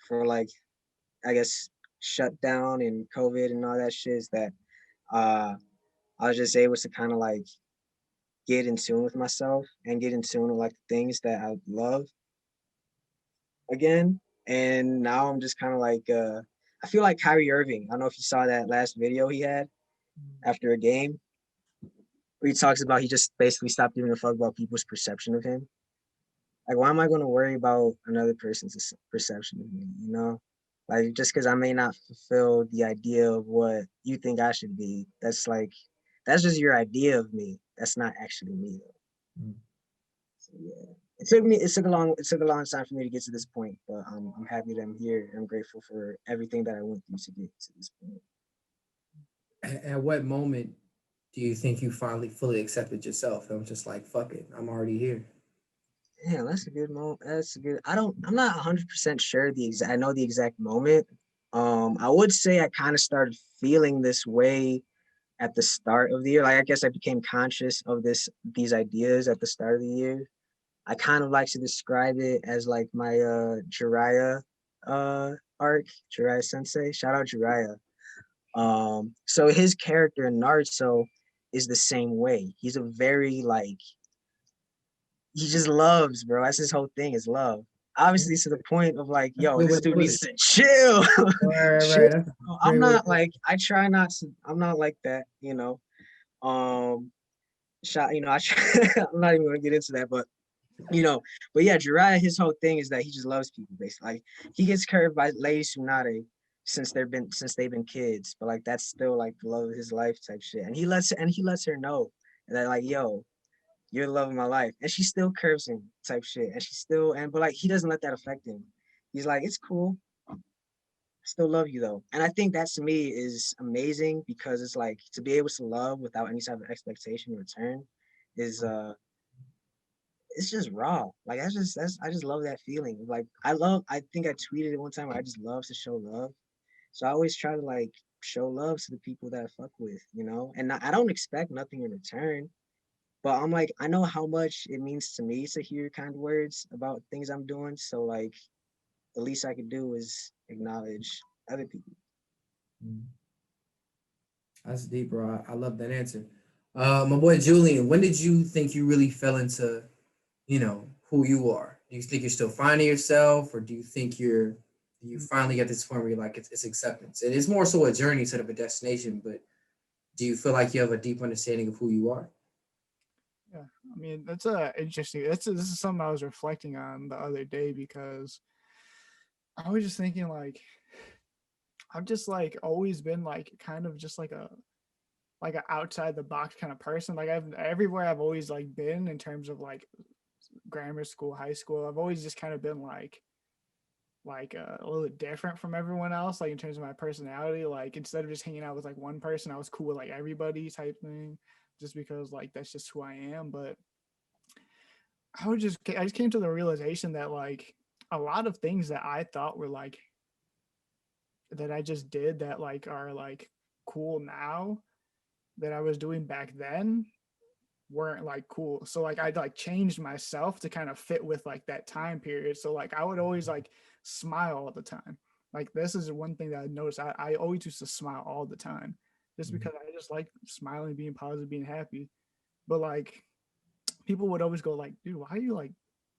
like, I guess, shutdown and COVID and all that shit is that uh, I was just able to kind of like get in tune with myself and get in tune with like the things that I love again. And now I'm just kind of like, I feel like Kyrie Irving. I don't know if you saw that last video he had after a game where he talks about he just basically stopped giving a fuck about people's perception of him. Like, why am I going to worry about another person's perception of me? You know, like just because I may not fulfill the idea of what you think I should be, that's like, that's just your idea of me. That's not actually me, though. So yeah, it took a long time for me to get to this point, but I'm happy that I'm here and I'm grateful for everything that I went through to get to this point. At what moment do you think you finally fully accepted yourself? I'm just like, fuck it, I'm already here. Yeah, that's a good moment. That's a good. I'm not 100% sure I know the exact moment. I would say I kind of started feeling this way at the start of the year. Like I guess I became conscious of these ideas at the start of the year. I kind of like to describe it as like my Jiraiya arc, Jiraiya Sensei. Shout out Jiraiya. So his character in Naruto is the same way. He's a very like he just loves, bro. That's his whole thing is love. Obviously, to the point of like, yo, this dude needs to chill. Chill. Right. I'm not like I try not to. I'm not like that, you know. Shot, you know, I'm not even gonna get into that, but you know, but yeah, Jiraiya, his whole thing is that he just loves people, basically. Like he gets curved by Lady Tsunade since they've been kids, but like that's still like the love of his life type shit. And he lets her know that like, yo, you're the love of my life. And she still curves him type shit. And she still but like he doesn't let that affect him. He's like, it's cool. I still love you though. And I think that to me is amazing because it's like to be able to love without any type of expectation in return is it's just raw. Like I just love that feeling. Like I think I tweeted it one time where I just love to show love. So I always try to like show love to the people that I fuck with, you know? And I don't expect nothing in return. But I'm like, I know how much it means to me to hear kind words about things I'm doing. So like, the least I could do is acknowledge other people. Mm. That's deep, bro. I love that answer. My boy Julian, when did you think you really fell into, who you are? Do you think you're still finding yourself, or do you think you finally get this point where you're like it's acceptance? It is more so a journey instead of a destination, but do you feel like you have a deep understanding of who you are? Yeah, I mean that's a interesting. This is something I was reflecting on the other day because I was just thinking like I've just like always been like kind of just like a outside the box kind of person. Like I've everywhere I've always like been in terms of like grammar school, high school. I've always just kind of been a little bit different from everyone else. Like in terms of my personality, like instead of just hanging out with like one person, I was cool with like everybody type thing, just because like that's just who I am. But I just came to the realization that like a lot of things that I thought were like that I just did that like are like cool now that I was doing back then weren't like cool. So like I'd like changed myself to kind of fit with like that time period. So like I would always like smile all the time. Like this is one thing that I noticed. I always used to smile all the time just Mhm. because I just like smiling, being positive, being happy. But like people would always go like, dude, why are you like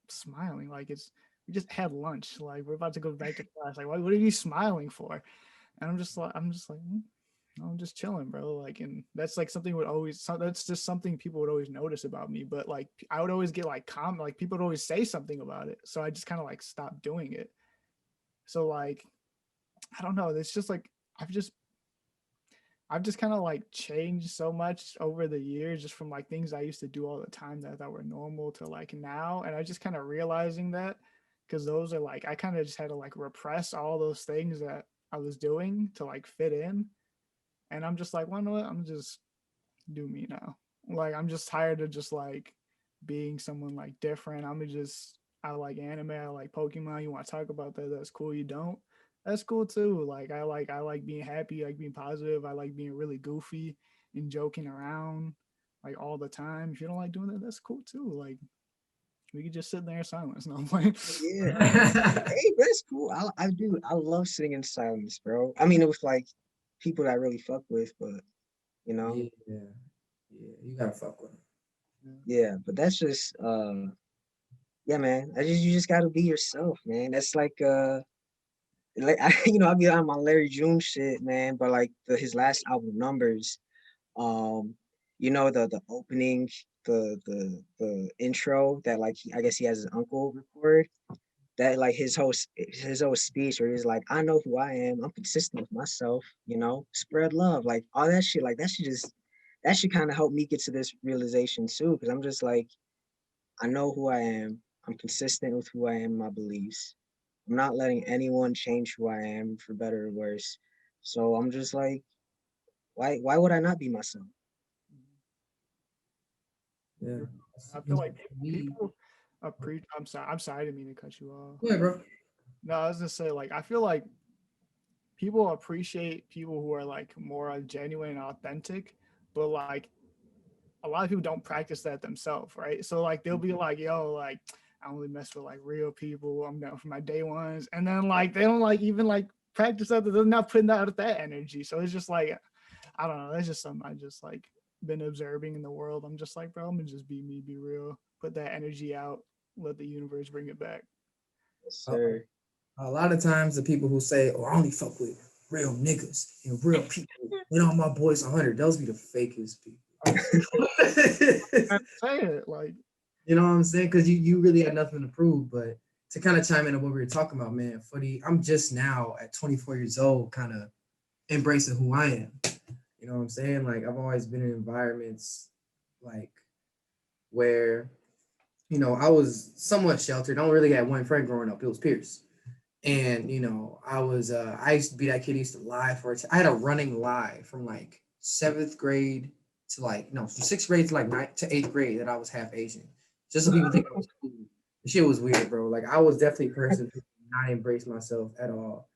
smiling? Like it's we just had lunch. Like we're about to go back to class. Like what are you smiling for? And I'm just like, I'm just chilling, bro. Like, and that's like something would always, that's just something people would always notice about me. But like, I would always get like like people would always say something about it. So I just kind of like stopped doing it. So like, I don't know. It's just like, I've just kind of like changed so much over the years, just from like things I used to do all the time that I thought were normal to like now. And I just kind of realizing that because those are like, I kind of just had to like repress all those things that I was doing to like fit in. And I'm just like, well, you know what? I'm just do me now. Like I'm just tired of just like being someone like different. I like anime, I like Pokemon. You want to talk about that? That's cool. You don't? That's cool too. Like I like being happy, like being positive. I like being really goofy and joking around like all the time. If you don't like doing that, that's cool too. Like we could just sit there in silence. No, I'm playing. Yeah. Hey, that's cool. I do. I love sitting in silence, bro. I mean, it was like people that I really fuck with, but you know, Yeah, yeah, you gotta fuck with yeah. But that's just, yeah, man. You just gotta be yourself, man. That's like I be on my Larry June shit, man. But like his last album, Numbers, um, the opening, the intro that like I guess he has his uncle record. That like his whole speech where he's like, I know who I am, I'm consistent with myself, spread love, like all that shit, like that should kind of help me get to this realization too, because I'm just like, I know who I am, I'm consistent with who I am, my beliefs. I'm not letting anyone change who I am for better or worse. So I'm just like, why would I not be myself? it. Yeah. I feel like Me. people I'm sorry. I'm sorry. I didn't mean to cut you off. Go ahead, bro. No, I was gonna say like I feel like people appreciate people who are like more genuine and authentic, but like a lot of people don't practice that themselves, right? So like they'll be like, yo, like I only mess with like real people. I'm down for my day ones. And then like they don't like even like practice that. They're not putting out that energy. So it's just like, I don't know. That's just something I just like been observing in the world. I'm just like, bro, I'm gonna just be me, be real, put that energy out, let the universe bring it back. Yes, Uh, sir. a lot of times, the people who say, "Oh, I only fuck with real niggas and real people," and all my boys 100, those be the fakest people. I say it like, You know what I'm saying? Because you really had nothing to prove. But to kind of chime in on what we were talking about, man, I'm just now at 24 years old, kind of embracing who I am. You know what I'm saying? Like I've always been in environments like where I was somewhat sheltered. I don't really had one friend growing up. It was Pierce. And I used to be that kid who used to lie for it. I had a running lie from like seventh grade to like no, from sixth grade to like ninth to eighth grade that I was half Asian. Just so people think I was cool. The shit was weird, bro. Like I was definitely a person who did not embrace myself at all.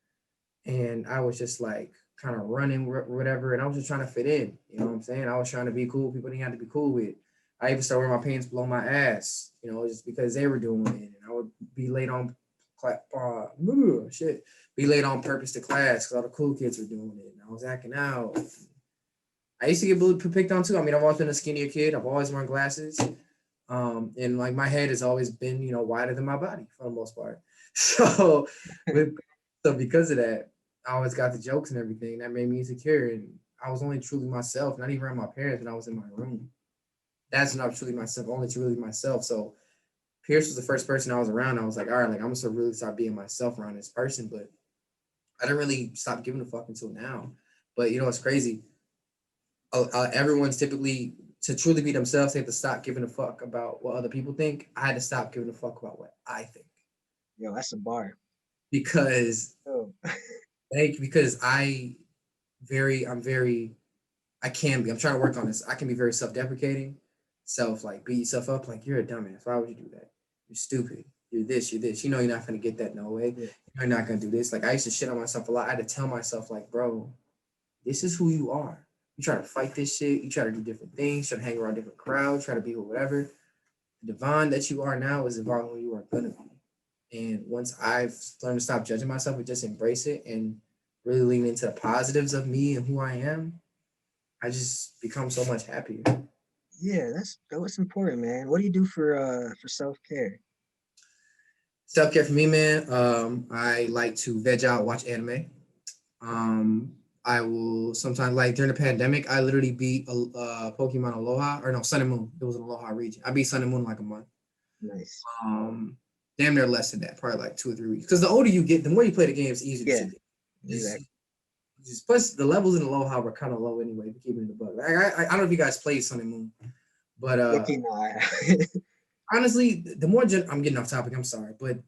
And I was just like kind of running whatever, and I was just trying to fit in. You know what I'm saying? I was trying to be cool. People didn't have to be cool with. I even started wearing my pants below my ass, you know, just because they were doing it. And I would be late on be late on purpose to class because all the cool kids were doing it. And I was acting out. I used to get picked on too. I mean, I've always been a skinnier kid. I've always worn glasses. And like my head has always been, you know, wider than my body for the most part. So, so because of that, I always got the jokes and everything. That made me insecure. And I was only truly myself, not even around my parents when I was in my room. That's when I was truly myself, only truly myself. So Pierce was the first person I was around. I was like, all right, like I'm gonna really start being myself around this person. But I didn't really stop giving a fuck until now. But you know, it's crazy. Everyone's typically to truly be themselves, they have to stop giving a fuck about what other people think. I had to stop giving a fuck about what I think. Yo, that's a bar. Because Oh. because I can be. I'm trying to work on this. I can be very self-deprecating, like beat yourself up, like you're a dumbass. Why would you do that? You're stupid. You're this. You're this. You know you're not gonna get that no way. Yeah. You're not gonna do this. Like I used to shit on myself a lot. I had to tell myself, like, bro, this is who you are. You try to fight this shit. You try to do different things. Try to hang around different crowds. Try to be whatever. The Devonn that you are now is the Devonn who you are gonna be. And once I've learned to stop judging myself and just embrace it and really lean into the positives of me and who I am, I just become so much happier. Yeah, that's important, man. What do you do for self-care? Self-care for me, man. I like to veg out, watch anime. I will sometimes, like during the pandemic, I literally beat Pokemon Aloha, or no, Sun and Moon. It was an Aloha region. I beat Sun and Moon in like a month. Nice. Damn near less than that, probably like 2 or 3 weeks. Because the older you get, the more you play the game, it's easier to see. Exactly. Plus, the levels in Aloha were kind of low anyway, to keep it in the bug. I don't know if you guys played Sun and Moon, but Okay, no, honestly, I'm getting off topic. I'm sorry, but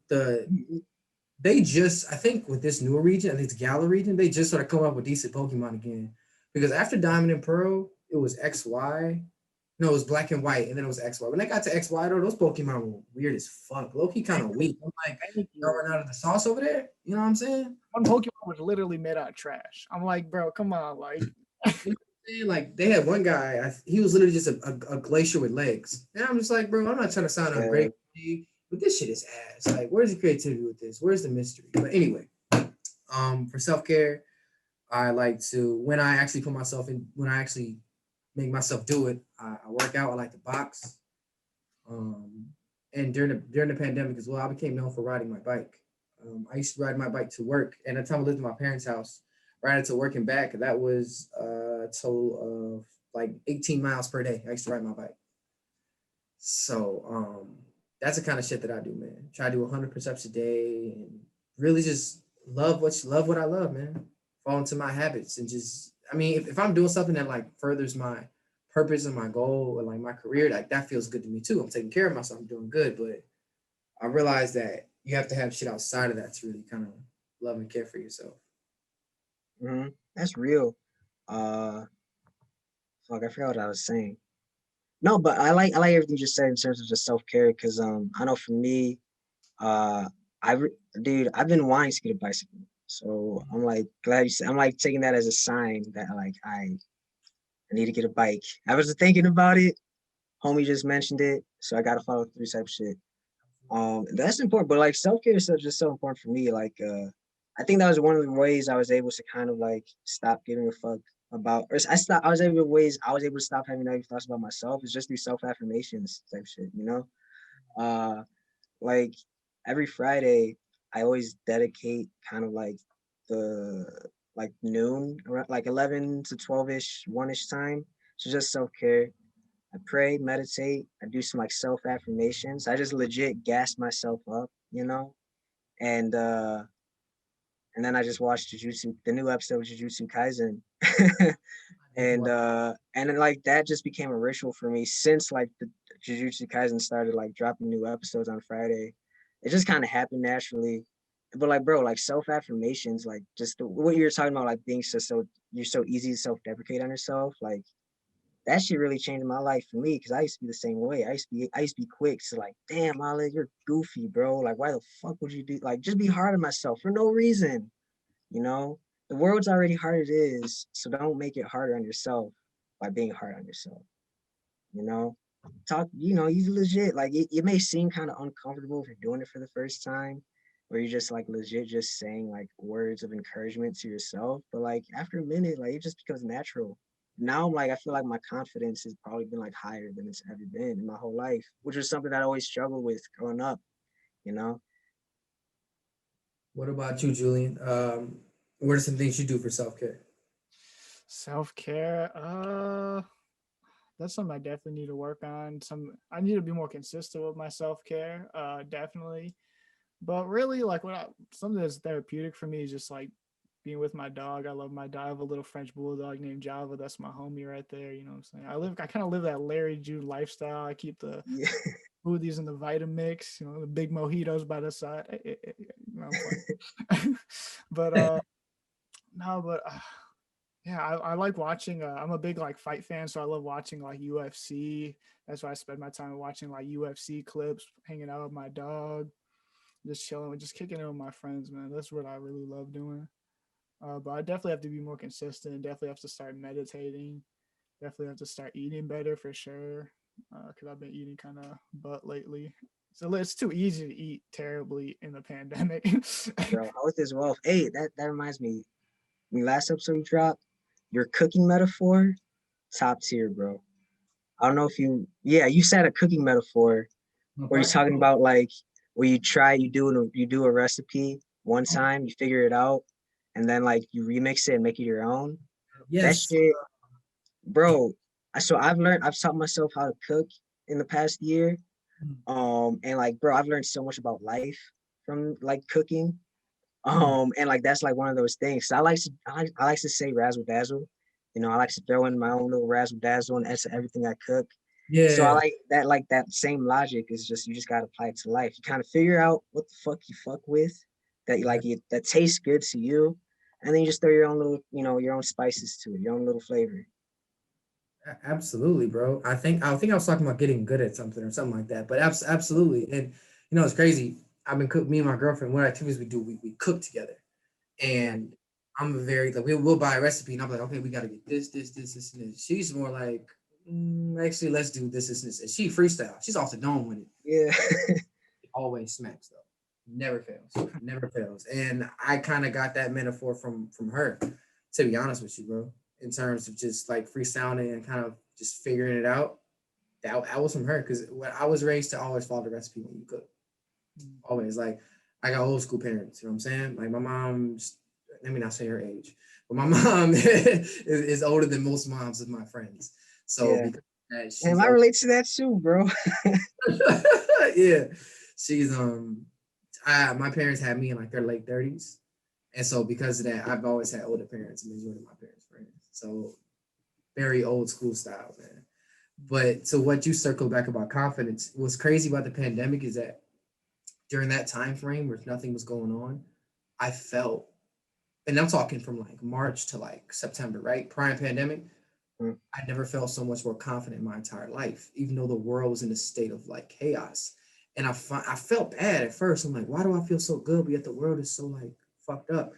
they just, I think with this newer region, I think it's Galar region, they just sort of come up with decent Pokemon again. Because after Diamond and Pearl, it was XY. No, it was Black and White, and then it was XY. When they got to XY, though, those Pokemon were weird as fuck. Low-key kind of weak. I'm like, y'all running out of the sauce over there? You know what I'm saying? One Pokemon was literally made out of trash. I'm like, bro, come on, like. Like they had one guy, he was literally just a glacier with legs. And I'm just like, bro, I'm not trying to sound ungrateful, but this shit is ass. Like, where's the creativity with this? Where's the mystery? But anyway, for self-care, I like to, when I actually make myself do it, I work out. I like to box. And during the pandemic as well, I became known for riding my bike. I used to ride my bike to work, and at the time I lived in my parents' house, riding to work and back. That was a total of like 18 miles per day. I used to ride my bike. So that's the kind of shit that I do, man. Try to do 100 push-ups a day and really just love what I love, man. Fall into my habits and just, I mean, if I'm doing something that like furthers my purpose and my goal or like my career, like that feels good to me too. I'm taking care of myself. I'm doing good, but I realize that you have to have shit outside of that to really kind of love and care for yourself. Mm-hmm. That's real. Fuck, I forgot what I was saying. No, but I like everything you just said in terms of just self-care because I know for me, uh dude, I've been wanting to get a bicycle. So I'm like glad you said, I'm like taking that as a sign that like I need to get a bike. I was thinking about it. Homie just mentioned it, so I gotta follow through type shit. That's important, but like self-care is just so important for me. Like I think that was one of the ways I was able to kind of like stop giving a fuck about, or I was able to stop having negative thoughts about myself is just through self-affirmations type shit, you know? Like every Friday I always dedicate kind of like the like noon, like 11 to 12ish, 1ish time to just self-care. I pray, meditate, I do some like self-affirmations. I just legit gas myself up, you know? And then I just watched the new episode of Jujutsu Kaisen. And then like that just became a ritual for me since like the Jujutsu Kaisen started like dropping new episodes on Friday. It just kind of happened naturally. But like bro, like self-affirmations, like just what you're talking about, like being so you're so easy to self-deprecate on yourself, like that shit really changed my life for me because I used to be the same way. I used to be quick to like, damn, Ale, you're goofy, bro. Like, why the fuck would you do like just be hard on myself for no reason? You know, the world's already hard it is, so don't make it harder on yourself by being hard on yourself. You know, talk, you know, you legit, like it may seem kind of uncomfortable if you're doing it for the first time, where you're just like legit just saying like words of encouragement to yourself. But like after a minute, like it just becomes natural. Now I'm like, I feel like my confidence has probably been like higher than it's ever been in my whole life, which was something that I always struggled with growing up, you know? What about you, Julian? What are some things you do for self-care? Self-care, that's something I definitely need to work on. I need to be more consistent with my self-care, definitely. But really, like something that's therapeutic for me is just like being with my dog. I love my dog. I have a little French bulldog named Java. That's my homie right there. You know what I'm saying? I kind of live that Larry June lifestyle. I keep the Yeah. smoothies in the Vitamix, you know, the big mojitos by the side. You know, but no, but yeah, I like watching. I'm a big like fight fan, so I love watching like UFC. That's why I spend my time watching like UFC clips, hanging out with my dog, just chilling, just kicking it with my friends, man. That's what I really love doing. But I definitely have to be more consistent. Definitely have to start meditating. Definitely have to start eating better for sure. Because I've been eating kind of butt lately. So it's too easy to eat terribly in the pandemic. Bro, how with this wealth? Hey, that reminds me. The last episode you dropped, your cooking metaphor, top tier, bro. I don't know if yeah, you said a cooking metaphor where you're talking about like where you do a recipe one time, you figure it out, and then like you remix it and make it your own. That Yes. shit, bro. So I've taught myself how to cook in the past year. And like, bro, I've learned so much about life from like cooking. And like that's like one of those things. So I like to say razzle dazzle. You know, I like to throw in my own little razzle dazzle and into everything I cook. So I Yeah. like that same logic is just you just gotta apply it to life. You kind of figure out what the fuck you fuck with that you like it that tastes good to you, and then you just throw your own little, you know, your own spices to it, your own little flavor. Absolutely, bro. I was talking about getting good at something or something like that. But absolutely, and you know it's crazy. I've been cook me and my girlfriend. What activities we do? We cook together, and I'm a very like we'll buy a recipe, and I'm like, okay, we got to get this, and this. She's more like, actually, let's do this, and she freestyle. She's off the dome with it. Yeah. It always smacks though. Never fails. Never fails. And I kind of got that metaphor from her. To be honest with you, bro, in terms of just like freestyling and kind of just figuring it out. That was from her because when I was raised to always follow the recipe when you cook. Always like I got old school parents. You know what I'm saying? Like my mom. Let me not say her age, but my mom is older than most moms of my friends. So Yeah. because that, And she's I relate to that too, bro. yeah, she's my parents had me in like their late 30s, and so because of that, I've always had older parents, and majority of my parents' friends. So very old school style, man. But so what you circle back about confidence, what's crazy about the pandemic is that during that time frame where nothing was going on, I felt, and I'm talking from like March to like September, right? Prime pandemic, I never felt so much more confident in my entire life, even though the world was in a state of like chaos. And I felt bad at first. I'm like, why do I feel so good, but yet the world is so like fucked up?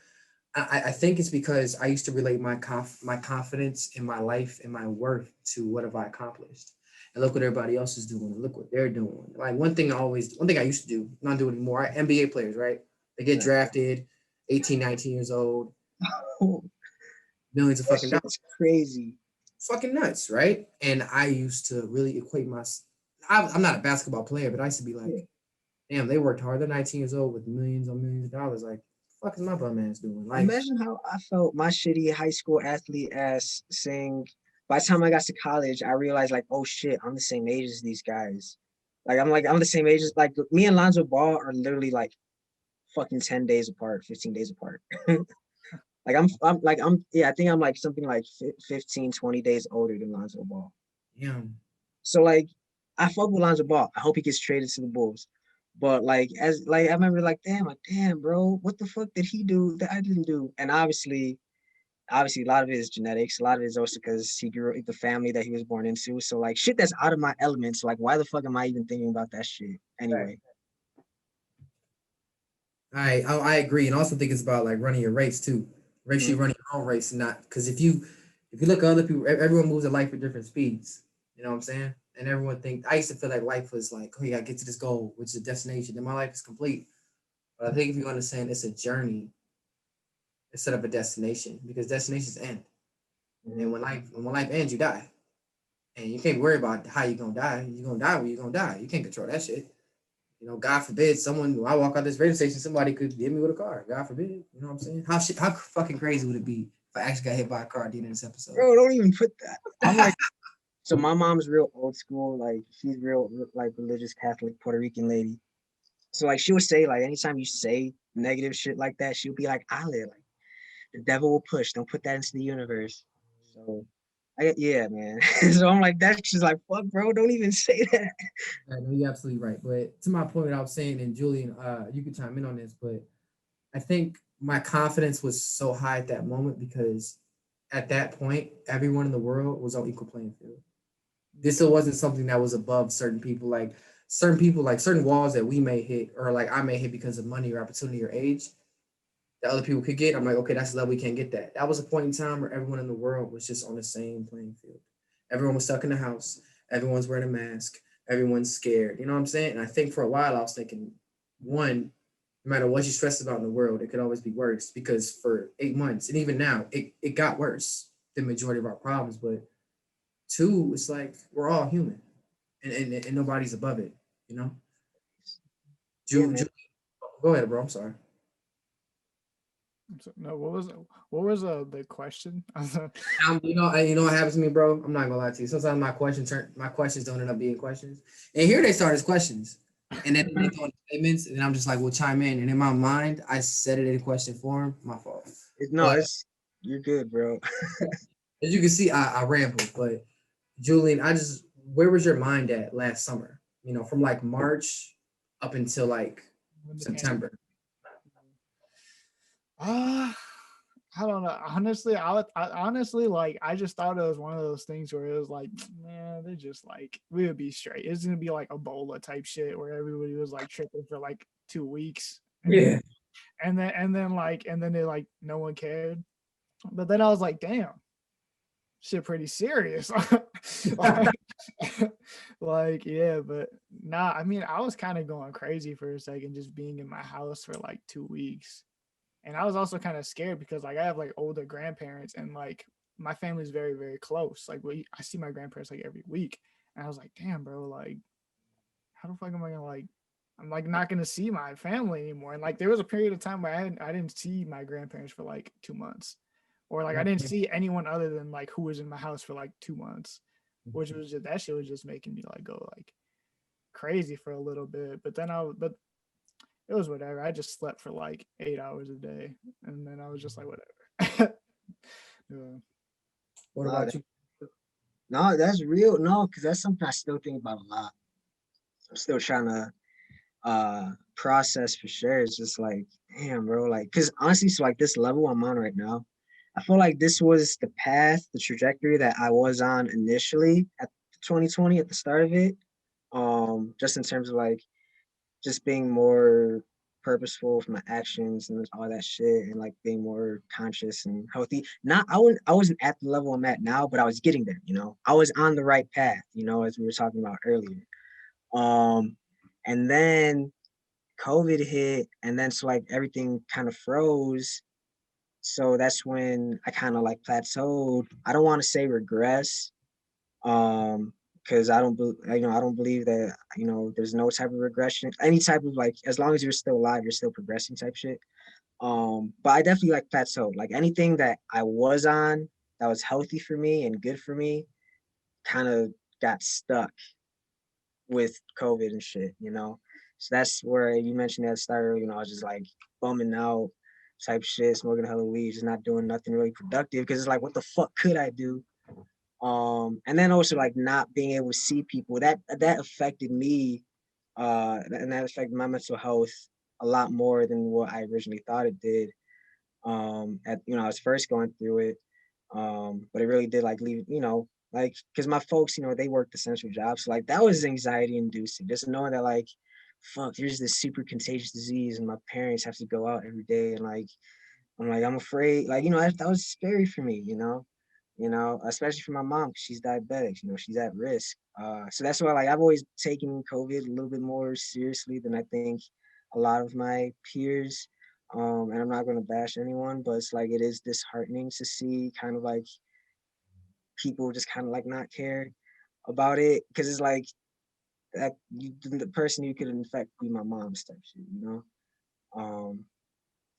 I think it's because I used to relate my confidence in my life and my worth to what have I accomplished. And look what everybody else is doing. And look what they're doing. Like one thing I used to do, not do anymore. NBA players, right? They get drafted, 18, 19 years old, millions of That fucking dollars. shit's crazy. Fucking nuts, right? And I used to really equate I'm not a basketball player, but I used to be like, damn, they worked hard. They're 19 years old with millions on millions of dollars. Like, fuck is my bum ass doing? Like, Imagine how I felt my shitty high school athlete ass saying, by the time I got to college, I realized like, oh shit, I'm the same age as these guys. I'm the same age as like me and Lonzo Ball are literally like fucking 10 days apart, 15 days apart. I think I'm like something like 15, 20 days older than Lonzo Ball. damn. So like I fuck with Lonzo Ball. I hope he gets traded to the Bulls. But like as like I remember like damn bro, what the fuck did he do that I didn't do? And obviously a lot of it is genetics, a lot of it is also because he grew up the family that he was born into. So like shit that's out of my elements. Like why the fuck am I even thinking about that shit anyway? I agree, and also think it's about like running your race too. Make sure you run your own race, and not because if you look at other people, everyone moves at life at different speeds. You know what I'm saying? And everyone think I used to feel like life was like, oh, you gotta get to this goal, which is a destination. Then my life is complete. But I think if you understand it's a journey instead of a destination, because destinations end. And when life ends, you die. And you can't worry about how you're gonna die. You're gonna die when you're gonna die. You can't control that shit. You know, God forbid someone I walk out this radio station, somebody could hit me with a car. God forbid. You know what I'm saying? How fucking crazy would it be if I actually got hit by a car at the end of this episode? Bro, don't even put that. I'm like, so my mom's real old school, like she's real like religious Catholic Puerto Rican lady. So like she would say, like anytime you say negative shit like that, she'll be like, Ale, like the devil will push. Don't put that into the universe. So yeah, man. So I'm like, that's just like, fuck, bro, don't even say that. I know you're absolutely right. But to my point, what I was saying, and Julian, you can chime in on this, but I think my confidence was so high at that moment because at that point, everyone in the world was on equal playing field. This wasn't something that was above certain people. Like certain walls that we may hit, or like I may hit because of money or opportunity or age that other people could get. I'm like, okay, that's a level we can't get that. That was a point in time where everyone in the world was just on the same playing field. Everyone was stuck in the house. Everyone's wearing a mask. Everyone's scared. You know what I'm saying? And I think for a while I was thinking, one, no matter what you stress about in the world, it could always be worse because for 8 months, and even now, it got worse, the majority of our problems. But two, it's like we're all human and nobody's above it, you know? Yeah, man. Go ahead, bro. I'm sorry. No, what was the question? You know what happens to me, bro. I'm not gonna lie to you. Sometimes my questions don't end up being questions, and here they start as questions, and then they go into statements, and I'm just like, "Well, chime in." And in my mind, I said it in question form. My fault. No, But it's you're good, bro. as you can see, I rambled. But Julian, where was your mind at last summer? You know, from like March up until like September. Ah, I don't know. Honestly, I honestly like I just thought it was one of those things where it was like, man, they're just like we would be straight. It's gonna be like Ebola type shit where everybody was like tripping for like 2 weeks. Yeah. And then they like no one cared. But then I was like, damn, shit pretty serious. Like, yeah, but nah, I mean, I was kind of going crazy for a second just being in my house for like 2 weeks. And I was also kind of scared because like I have like older grandparents and like my family's very, very close. Like I see my grandparents like every week. And I was like, damn, bro, like how the fuck am I gonna like I'm like not gonna see my family anymore. And like there was a period of time where I didn't see my grandparents for like 2 months. Or like I didn't see anyone other than like who was in my house for like 2 months. Which was just that shit was just making me like go like crazy for a little bit. But it was whatever. I just slept for like 8 hours a day, and then I was just like, whatever. Yeah. What about you? No, that's real. No, because that's something I still think about a lot. I'm still trying to process for sure. It's just like, damn, bro. Like, because honestly, so like this level I'm on right now, I feel like this was the path, the trajectory that I was on initially at 2020 at the start of it. Just in terms of like just being more purposeful with my actions and all that shit and like being more conscious and healthy. Not I wasn't at the level I'm at now, but I was getting there, you know. I was on the right path, you know, as we were talking about earlier. And then COVID hit and then so like everything kind of froze. So that's when I kind of like plateaued. I don't want to say regress, because I don't I don't believe that, you know, there's no type of regression, any type of like, as long as you're still alive, you're still progressing type shit. But I definitely like plateaued. Like anything that I was on that was healthy for me and good for me kind of got stuck with COVID and shit, you know. So that's where you mentioned at the start, you know, I was just like bumming out type shit, smoking a hell of weed, just not doing nothing really productive because it's like, what the fuck could I do? And then also like not being able to see people that affected me, and that affected my mental health a lot more than what I originally thought it did. At you know, I was first going through it, but it really did like leave, you know, like because my folks, you know, they worked essential jobs, so like that was anxiety inducing, just knowing that like, fuck, there's this super contagious disease, and my parents have to go out every day, and like I'm afraid, like, you know, that was scary for me, you know. you know, especially for my mom, 'cause she's diabetic, you know, she's at risk. So that's why like I've always taken COVID a little bit more seriously than I think a lot of my peers. And I'm not going to bash anyone, but it's like it is disheartening to see kind of like people just kind of like not care about it, because it's like that the person you could infect be my mom's type shit, you know. Um,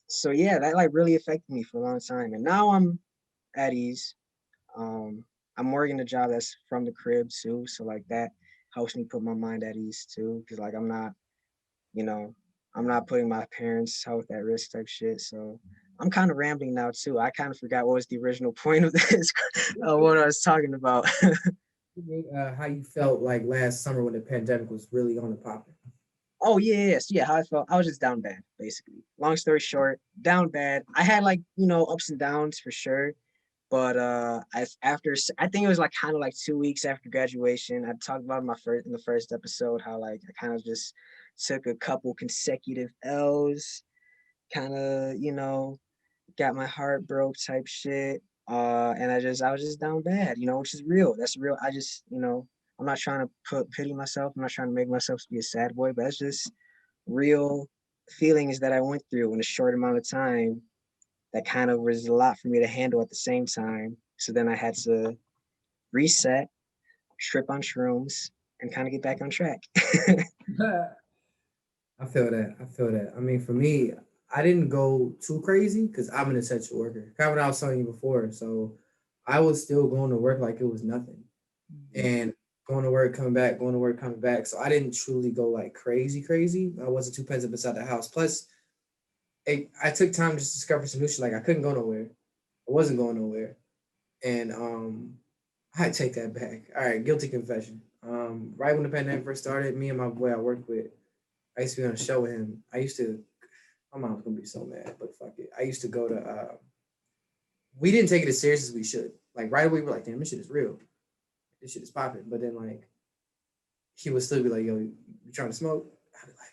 so yeah, that like really affected me for a long time, and now I'm at ease. Um, I'm working a job that's from the crib too, so like that helps me put my mind at ease too, because like I'm not, you know, I'm not putting my parents' health at risk type shit. So I'm kind of rambling now too. I kind of forgot what was the original point of this, what I was talking about. How you felt like last summer when the pandemic was really on the popping. Oh yeah, yes, yeah. How I felt, I was just down bad, basically. Long story short, down bad. I had like, you know, ups and downs for sure. But I think it was like kind of like 2 weeks after graduation. I talked about in the first episode how like I kind of just took a couple consecutive L's, kind of, you know, got my heart broke type shit. And I was just down bad, you know, which is real. That's real. I just, you know, I'm not trying to pity myself. I'm not trying to make myself be a sad boy, but that's just real feelings that I went through in a short amount of time, that kind of was a lot for me to handle at the same time. So then I had to reset, trip on shrooms, and kind of get back on track. I feel that. I feel that. I mean, for me, I didn't go too crazy because I'm an essential worker. Kind of what I was telling you before. So I was still going to work like it was nothing, and going to work, coming back, going to work, coming back. So I didn't truly go like crazy, crazy. I wasn't too pent up inside the house. Plus, I took time to just discover some new shit. Like I couldn't go nowhere. I wasn't going nowhere, and I take that back. All right, guilty confession. Right when the pandemic first started, me and my boy I worked with, I used to be on a show with him. I used to. My mom's gonna be so mad, but fuck it. I used to go to. We didn't take it as serious as we should. Like right away, we're like, damn, this shit is real. This shit is popping. But then like, he would still be like, yo, you trying to smoke? I'd be like,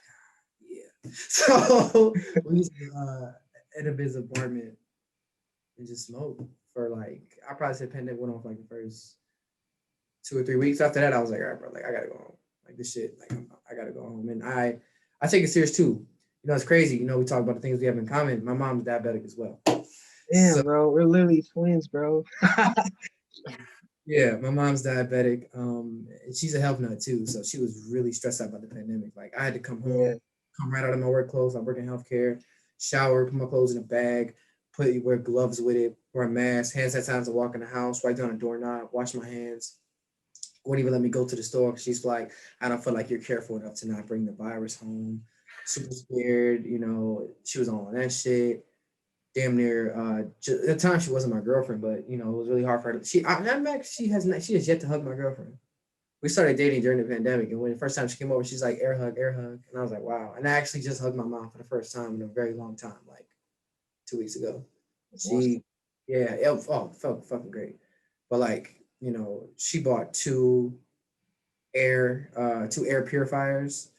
yeah. So we used to at a his apartment and just smoke for like, I probably said pandemic went on for like the first 2 or 3 weeks. After that, I was like, all right, bro, like I gotta go home. Like this shit, like I gotta go home. And I take it serious too. You know, it's crazy. You know, we talk about the things we have in common. My mom's diabetic as well. Damn, So bro, we're literally twins, bro. yeah, my mom's diabetic. And she's a health nut too. So she was really stressed out about the pandemic. Like I had to come Yeah, home, come right out of my work clothes. I work in healthcare, shower, put my clothes in a bag, wear gloves with it, wear a mask, hand sanitizer to walk in the house, wipe down a doorknob, wash my hands. Wouldn't even let me go to the store because she's like, I don't feel like you're careful enough to not bring the virus home. Super scared, you know. She was on that shit. Damn near. At the time, she wasn't my girlfriend, but you know, it was really hard for her. I'm actually, she has yet to hug my girlfriend. We started dating during the pandemic, and when the first time she came over, she's like, air hug, and I was like, wow. And I actually just hugged my mom for the first time in a very long time, like 2 weeks ago. that's awesome. She, yeah, it felt fucking great. But like, you know, she bought two air purifiers.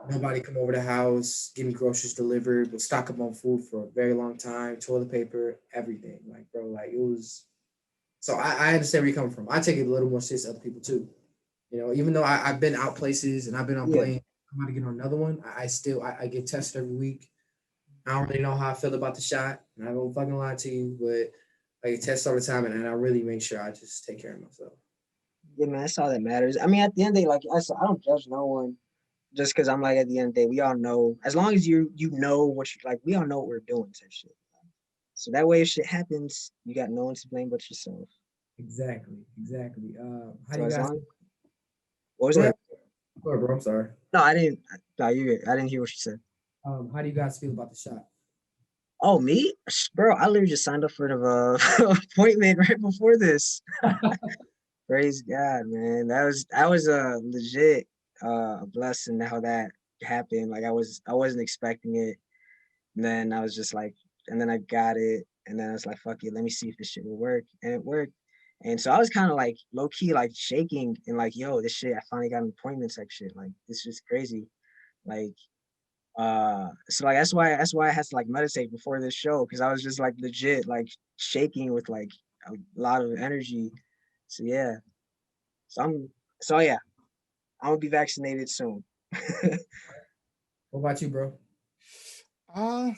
Nobody come over the house, give me groceries delivered, would stock up on food for a very long time, toilet paper, everything. Like, bro, like it was. So I understand where you're coming from. I take it a little more serious to other people too. You know, even though I've been out places and I've been on Yeah, planes, I'm about to get on another one. I still I get tested every week. I don't really know how I feel about the shot. And I don't fucking lie to you, but I get tested all the time, and I really make sure I just take care of myself. yeah, man, that's all that matters. I mean, at the end of the day, like I said, I don't judge no one just because I'm like, at the end of the day, we all know, as long as you know what you like, we all know what we're doing type shit. So that way, if shit happens, you got no one to blame but yourself. Exactly, exactly. How do So you as guys? long, what was Go ahead, that? go ahead, bro. I'm sorry. No, I didn't. No, I didn't hear what you said. How do you guys feel about the shot? Oh, me, bro, I literally just signed up for the appointment right before this. Praise God, man. That was a legit a blessing how that happened. Like I wasn't expecting it. And then I was just like, and then I got it, and then I was like, fuck it, let me see if this shit will work, and it worked. And so I was kind of like low key like shaking and like, yo, this shit, I finally got an appointment type shit. Like this is crazy. Like so like that's why I had to like meditate before this show, because I was just like legit like shaking with like a lot of energy. So yeah. So yeah, I'm gonna be vaccinated soon. What about you, bro?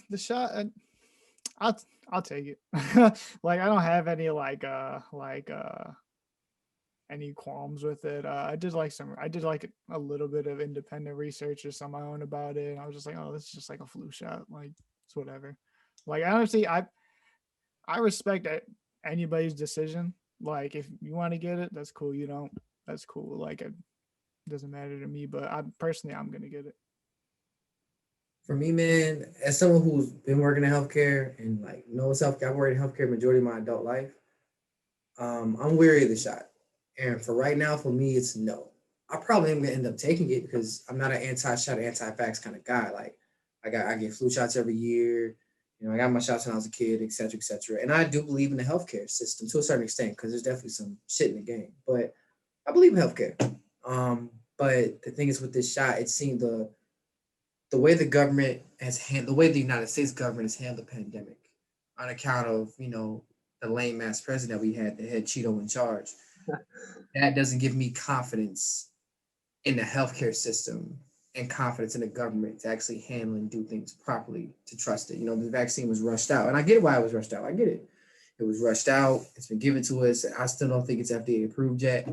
The shot. I'll I'll take it. Like I don't have any any qualms with it. I did like a little bit of independent research just on my own about it. And I was just like, oh, this is just like a flu shot. Like it's whatever. Like honestly, I respect anybody's decision. Like if you want to get it, that's cool. You don't, that's cool. Like it doesn't matter to me. But I'm gonna get it. For me, man, as someone who's been working in healthcare and like knows healthcare, I've worked in healthcare majority of my adult life. I'm weary of the shot, and for right now, for me, it's no. I probably am gonna end up taking it because I'm not an anti-shot, anti-vax kind of guy. Like, I get flu shots every year. You know, I got my shots when I was a kid, et cetera, et cetera. And I do believe in the healthcare system to a certain extent because there's definitely some shit in the game. But I believe in healthcare. But the thing is with this shot, it seemed the way the government has handled, the way the United States government has handled the pandemic on account of, the lame ass president we had that had Cheeto in charge, that doesn't give me confidence in the healthcare system and confidence in the government to actually handle and do things properly to trust it. The vaccine was rushed out, and I get why it was rushed out. I get it. It was rushed out. It's been given to us. I still don't think it's FDA approved yet.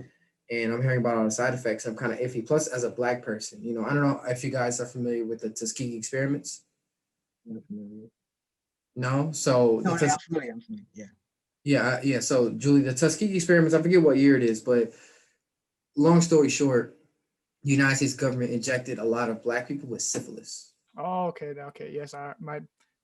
And I'm hearing about all the side effects. I'm kind of iffy. Plus, as a Black person, I don't know if you guys are familiar with the Tuskegee experiments. No? So, No, I'm familiar. I'm familiar. Yeah. Yeah. So, Julie, the Tuskegee experiments, I forget what year it is, but long story short, the United States government injected a lot of Black people with syphilis. Oh, okay. Okay. Yes,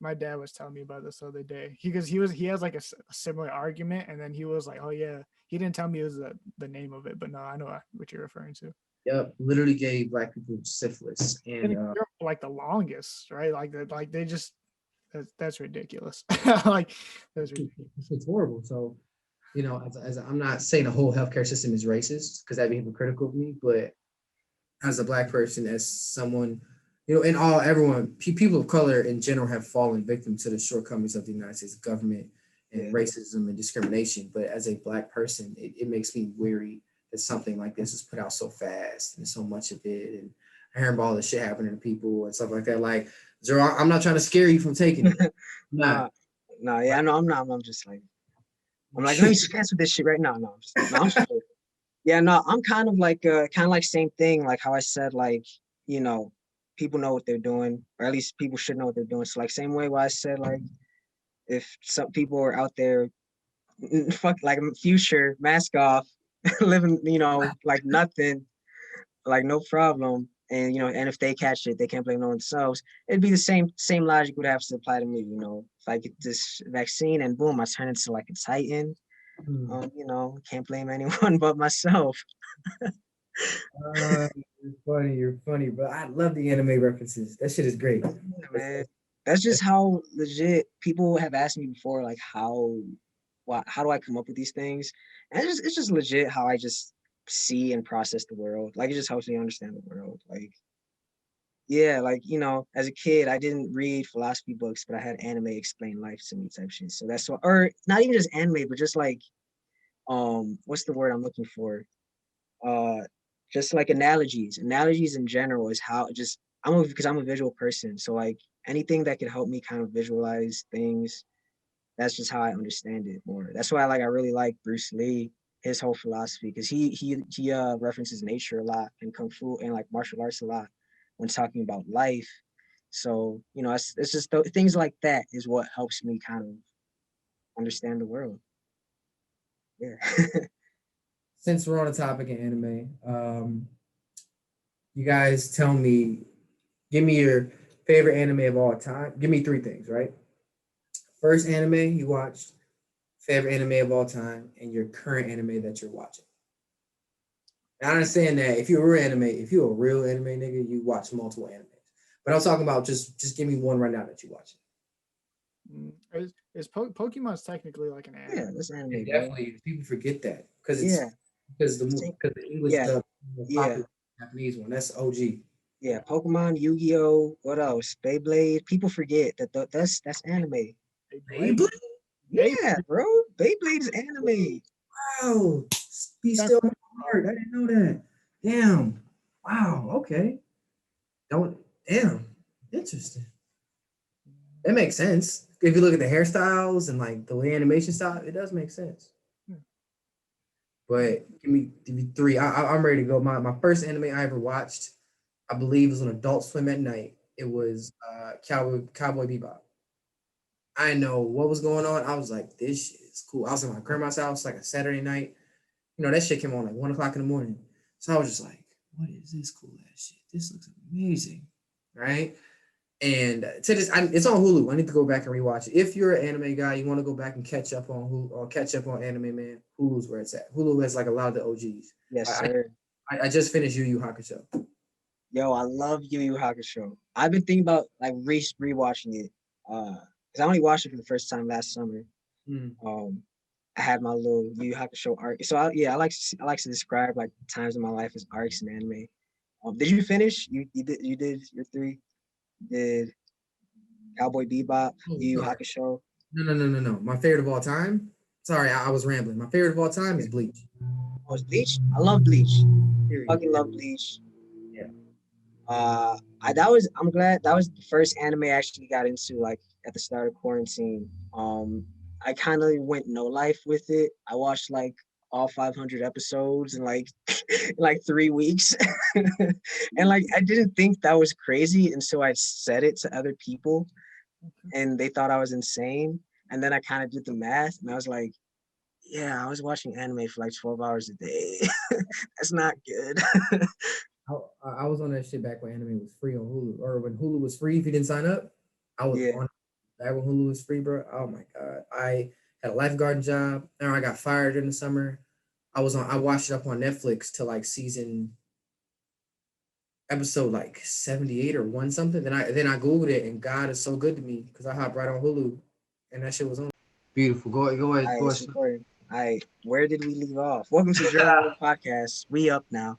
my dad was telling me about this the other day. He has like a similar argument, and then he was like, "Oh yeah." He didn't tell me it was the name of it, but no, I know what you're referring to. Yep, literally gave Black people syphilis, and like the longest, right? Like they just that's ridiculous. Like that's ridiculous. It's horrible. So, as I'm not saying the whole healthcare system is racist because that'd be hypocritical of me, but as a Black person, as someone, everyone, people of color in general have fallen victim to the shortcomings of the United States government and racism and discrimination. But as a Black person, it makes me weary that something like this is put out so fast and so much of it. And I hear about all this shit happening to people and stuff like that. Like, Zero, I'm not trying to scare you from taking it. No, yeah, no, I'm not. I'm just like, let me cancel this shit right now. No, I'm just yeah, no, I'm kind of like same thing, like how I said, like, people know what they're doing, or at least people should know what they're doing. So like same way where I said, like, if some people are out there, fuck, like future mask off, living, like nothing, like no problem. And and if they catch it, they can't blame no themselves. It'd be the same logic would have to apply to me. If I get this vaccine and boom, I turn into like a titan. Can't blame anyone but myself. You're funny, but I love the anime references. That shit is great. Yeah, man. That's just how legit people have asked me before, like how do I come up with these things? And it's just legit how I just see and process the world. Like it just helps me understand the world. Like, yeah, like, as a kid, I didn't read philosophy books, but I had anime explain life to me type shit. So that's what, or not even just anime, but just like, what's the word I'm looking for? Just like analogies in general is how just because I'm a visual person. So like anything that could help me kind of visualize things, that's just how I understand it more. That's why I really like Bruce Lee, his whole philosophy, because he references nature a lot and kung fu and like martial arts a lot when talking about life. So it's just things like that is what helps me kind of understand the world. Yeah. Since we're on the topic of anime, you guys give me your favorite anime of all time. Give me 3 things, right? First anime you watched, favorite anime of all time, and your current anime that you're watching. And I understand that if you're a real anime nigga, you watch multiple animes. But I'm talking about just give me one right now that you watch. Is Pokemon's technically like an anime? Yeah, that's anime. Definitely, people forget that because the English dub, the Japanese one, that's OG. Yeah, Pokemon, Yu-Gi-Oh, what else? Beyblade. People forget that's anime. Beyblade? Yeah, bro. Beyblade's anime. Wow. Be still my heart. I didn't know that. Damn. Wow. Okay. Don't. Damn. Interesting. That makes sense. If you look at the hairstyles and like the way animation style, it does make sense. But give me three. I'm ready to go. My first anime I ever watched, I believe, was on Adult Swim at night. It was Cowboy Bebop. I didn't know what was going on. I was like, this shit is cool. I was at my grandma's house like a Saturday night. You know, that shit came on like 1 o'clock in the morning. So I was just like, what is this cool ass shit? This looks amazing. Right? And to this, it's on Hulu. I need to go back and rewatch it. If you're an anime guy, you want to go back and catch up on Hulu or catch up on Anime Man, Hulu's where it's at. Hulu has like a lot of the OGs. Yes, sir. I just finished Yu Yu Hakusho. Yo, I love Yu Yu Hakusho. I've been thinking about like rewatching it. Because I only watched it for the first time last summer. I had my little Yu Yu Hakusho arc. So I like to describe like times in my life as arcs in anime. Did you finish? You did your three? Did Cowboy Bebop, Yu Yu Hakusho? No. My favorite of all time. Sorry, I was rambling. My favorite of all time is Bleach. Oh, it's Bleach? I love Bleach. Fucking love Bleach. Yeah. I'm glad that was the first anime I actually got into like at the start of quarantine. I kind of went no life with it. I watched like all 500 episodes in like like 3 weeks. And like I didn't think that was crazy until I said it to other people and they thought I was insane. And then I kind of did the math and I was like, yeah, I was watching anime for like 12 hours a day. That's not good. I was on that shit back when anime was free on Hulu, or when Hulu was free. If you didn't sign up, I was on back when Hulu was free, bro. Oh my god, I had a lifeguard job. Now I got fired in the summer. I watched it up on Netflix to like season episode like 78 or one something. Then I googled it, and God is so good to me because I hopped right on Hulu, and that shit was on. Beautiful. Go ahead. All right, where did we leave off? Welcome to Journal Podcast. We up now.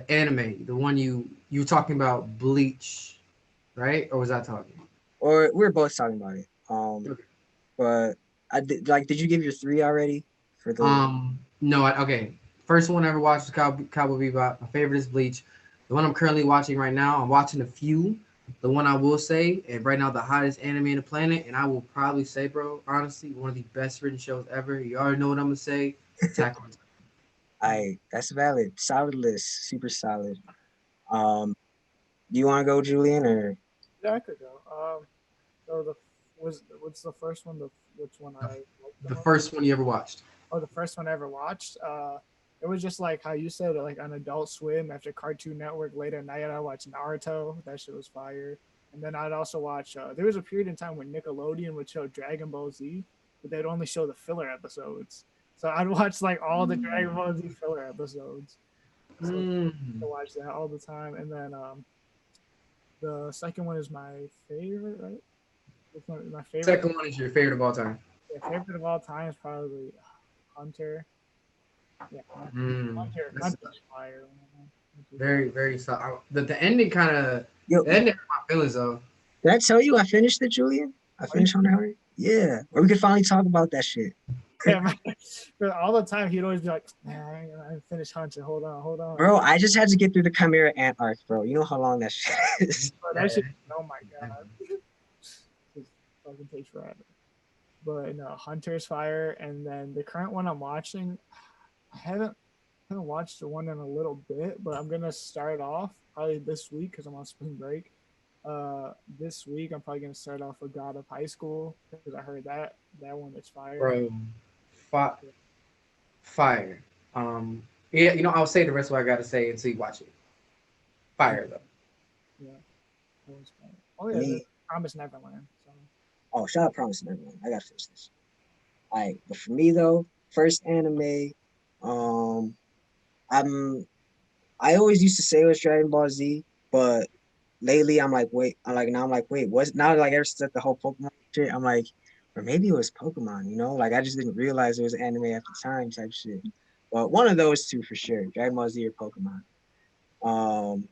Anime, the one you were talking about, Bleach, right? Or was I talking? Or we were both talking about it. But did you give your three already for the? No. Okay. First one I ever watched was Cowboy Bebop. My favorite is Bleach. The one I'm currently watching right now, I'm watching a few. The one I will say, and right now the hottest anime in the planet, and I will probably say, bro, honestly, one of the best written shows ever. You already know what I'm gonna say. Attack on Titan. That's valid. Solid list. Super solid. Do you want to go, Julian, or? Yeah, I could go. So what's the first one? Which one the first one you ever watched? Oh, the first one I ever watched. It was just like how you said, like on Adult Swim after Cartoon Network late at night. I watched Naruto. That shit was fire. And then I'd also watch. There was a period in time when Nickelodeon would show Dragon Ball Z, but they'd only show the filler episodes. So I'd watch like all the Dragon Ball Z filler episodes. So I watch that all the time. And then the second one is my favorite, right? My favorite. Second one is your favorite of all time. Yeah, favorite of all time is probably Hunter. Yeah, Hunter's fire. Very, very solid. The ending kind of ending my feelings though. Did I tell you I finished it, Julian? I finished on that. Yeah, or we could finally talk about that shit. Yeah, all the time he'd always be like, "Man, I finished Hunter. Hold on." Bro, I just had to get through the Chimera Ant arc, bro. You know how long that shit is. Bro, that shit. Oh my god, it fucking takes forever. But no, Hunter's fire, and then the current one I'm watching, I haven't watched the one in a little bit, but I'm gonna start off probably this week because I'm on spring break. This week I'm probably gonna start off with God of High School because I heard that one is fire. Bro, fire. Yeah, I'll say the rest of what I gotta say until you watch it. Fire though. Yeah, that was fire. Oh yeah, Promise Neverland. So. Oh, shout out Promise Neverland. I gotta finish this. All right, but for me though, first anime. I always used to say it was Dragon Ball Z, but lately I'm like, wait, what's now like ever since the whole Pokemon shit, I'm like, or maybe it was Pokemon, like I just didn't realize it was anime at the time type shit. But one of those two for sure, Dragon Ball Z or Pokemon.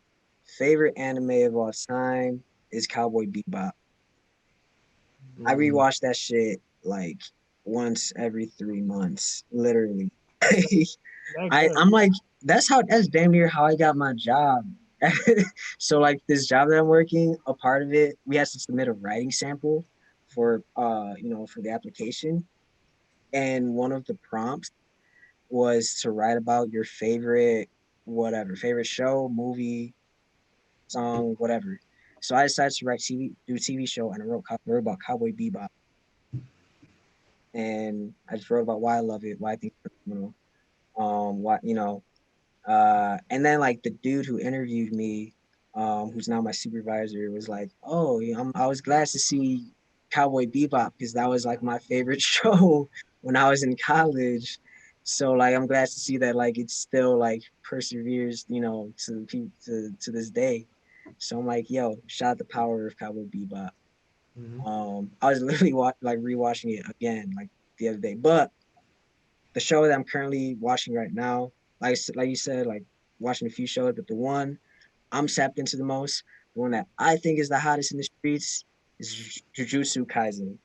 Favorite anime of all time is Cowboy Bebop. I rewatch that shit like once every 3 months, literally. I'm like, that's damn near how I got my job. So like this job that I'm working, a part of it, we had to submit a writing sample for for the application. And one of the prompts was to write about your favorite show, movie, song, whatever. So I decided to do a TV show, and I wrote about Cowboy Bebop. And I just wrote about why I love it, why I think it's phenomenal. And then like the dude who interviewed me, who's now my supervisor, was like, "Oh, I was glad to see Cowboy Bebop because that was like my favorite show when I was in college. So like I'm glad to see that like it still like perseveres, to this day." So I'm like, "Yo, shout out the power of Cowboy Bebop." I was literally rewatching it again like the other day, but the show that I'm currently watching right now, like you said, like watching a few shows, but the one I'm sapped into the most, the one that I think is the hottest in the streets, is Jujutsu Kaisen.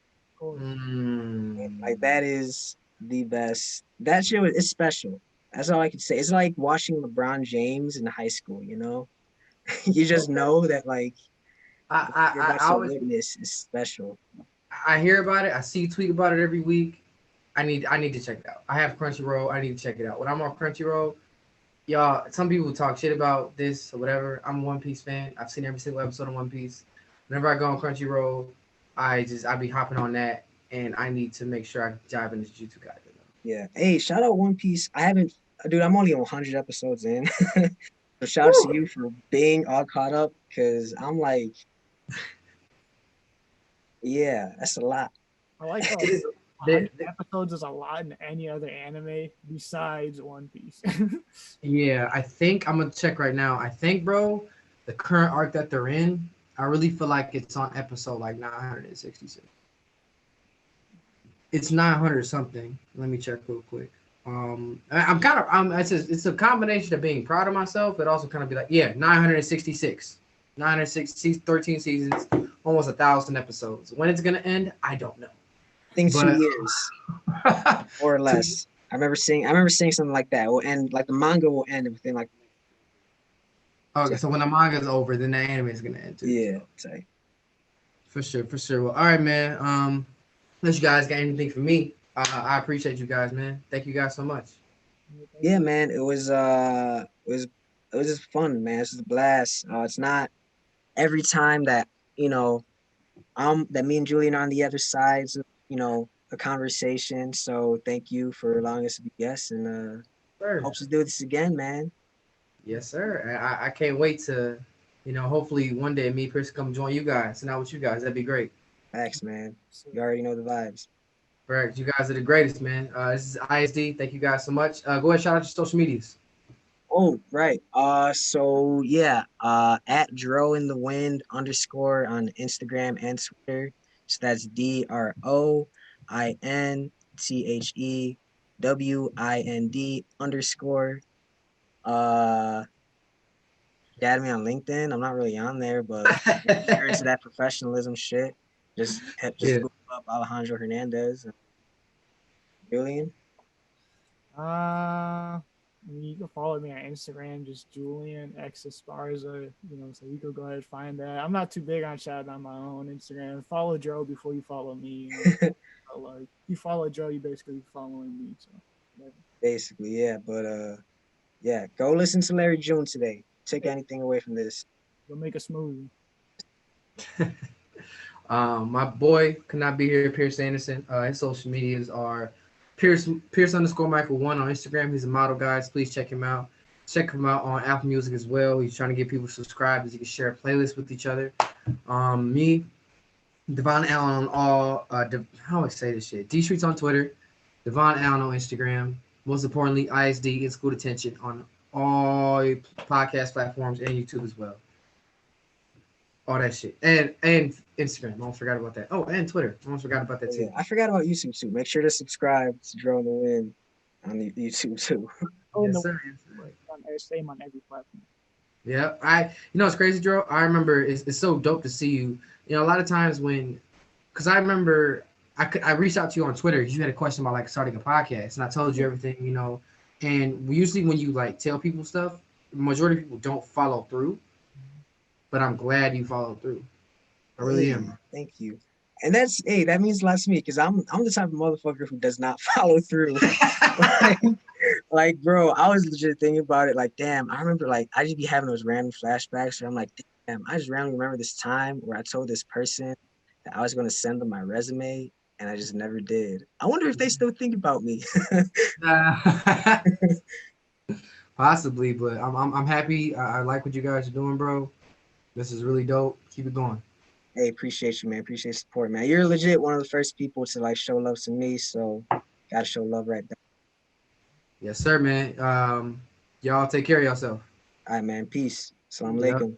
Like that is the best. That show is special. That's all I can say. It's like watching LeBron James in high school. You just know that like you're about to witness is special. I hear about it. I see you tweet about it every week. I need to check it out. I have Crunchyroll. I need to check it out. When I'm on Crunchyroll, y'all, some people talk shit about this or whatever. I'm a One Piece fan. I've seen every single episode of One Piece. Whenever I go on Crunchyroll, I be hopping on that, and I need to make sure I dive into Jujutsu Kaisen. Yeah. Hey, shout out One Piece. Dude, I'm only 100 episodes in. So shout out to you for being all caught up, because I'm like, yeah, that's a lot. I like that. 100 episodes is a lot in any other anime besides One Piece. Yeah, I think I'm gonna check right now. I think, bro, the current arc that they're in, I really feel like it's on episode like 966. It's 900 something. Let me check real quick. It's a combination of being proud of myself, but also kind of be like, yeah, 966, 960, 13 seasons, almost 1,000 episodes. When it's gonna end, I don't know. I think 2 years or less. I remember seeing something like that. It will end like the manga will end within like. Okay, so when the manga is over, then the anime is gonna end too. Yeah, so. For sure. Well, all right, man. Unless you guys got anything for me, I appreciate you guys, man. Thank you guys so much. Yeah, man. It was just fun, man. It's just a blast. It's not every time that that me and Julian are on the other sides of a conversation. So thank you for allowing us to be guests, and hope to do this again, man. Yes, sir. I can't wait to, hopefully one day me and Chris come join you guys, and out with you guys. That'd be great. Thanks, man. You already know the vibes. Correct. You guys are the greatest, man. This is ISD. Thank you guys so much. Go ahead, shout out your social medias. Oh, right. So yeah, at Dro In The Wind _ on Instagram and Twitter. So that's DROINTHEWIND _ add me on LinkedIn. I'm not really on there, but if you're into that professionalism shit, just Google up Alejandro Hernandez. Julian? You can follow me on Instagram, just Julian X Esparza, so you can go ahead and find that. I'm not too big on shouting on my own Instagram. Follow Joe before you follow me. Like you follow Joe, you basically following me. So yeah. Basically, yeah. But yeah, go listen to Larry June today. Take anything away from this. You'll make a smoothie. My boy could not be here, Pierce Anderson. His social medias are Pierce _Michael 1 on Instagram. He's a model, guys. Please check him out. Check him out on Apple Music as well. He's trying to get people subscribed so you can share a playlist with each other. Me, Devonn Allen on all how do I say this shit? D Streets on Twitter, Devonn Allen on Instagram. Most importantly, ISD and School Detention on all podcast platforms and YouTube as well. All that shit. And Instagram. I almost forgot about that. Oh, and Twitter. I almost forgot about that too. Yeah, I forgot about YouTube too. Make sure to subscribe to Dro In The Wind on the YouTube too. Yes, sir. Same on every platform. Yeah. It's crazy, Dro. I remember it's so dope to see you. A lot of times when because I remember I reached out to you on Twitter. You had a question about like starting a podcast, and I told you everything, you know. And usually when you like tell people stuff, the majority of people don't follow through. But I'm glad you followed through. I really am. Thank you. And that's that means a lot to me because I'm the type of motherfucker who does not follow through. like, bro, I was legit thinking about it. Like, damn, I remember like I just be having those random flashbacks where I'm like, damn, I just randomly remember this time where I told this person that I was going to send them my resume, and I just never did. I wonder if they still think about me. Possibly, but I'm happy. I like what you guys are doing, bro. This is really dope. Keep it going. Hey, appreciate you, man. Appreciate support, man. You're legit one of the first people to like show love to me, so gotta show love right back. Yes, sir, man. Y'all take care of yourself. All right, man. Peace. Assalamu Yep. alaikum.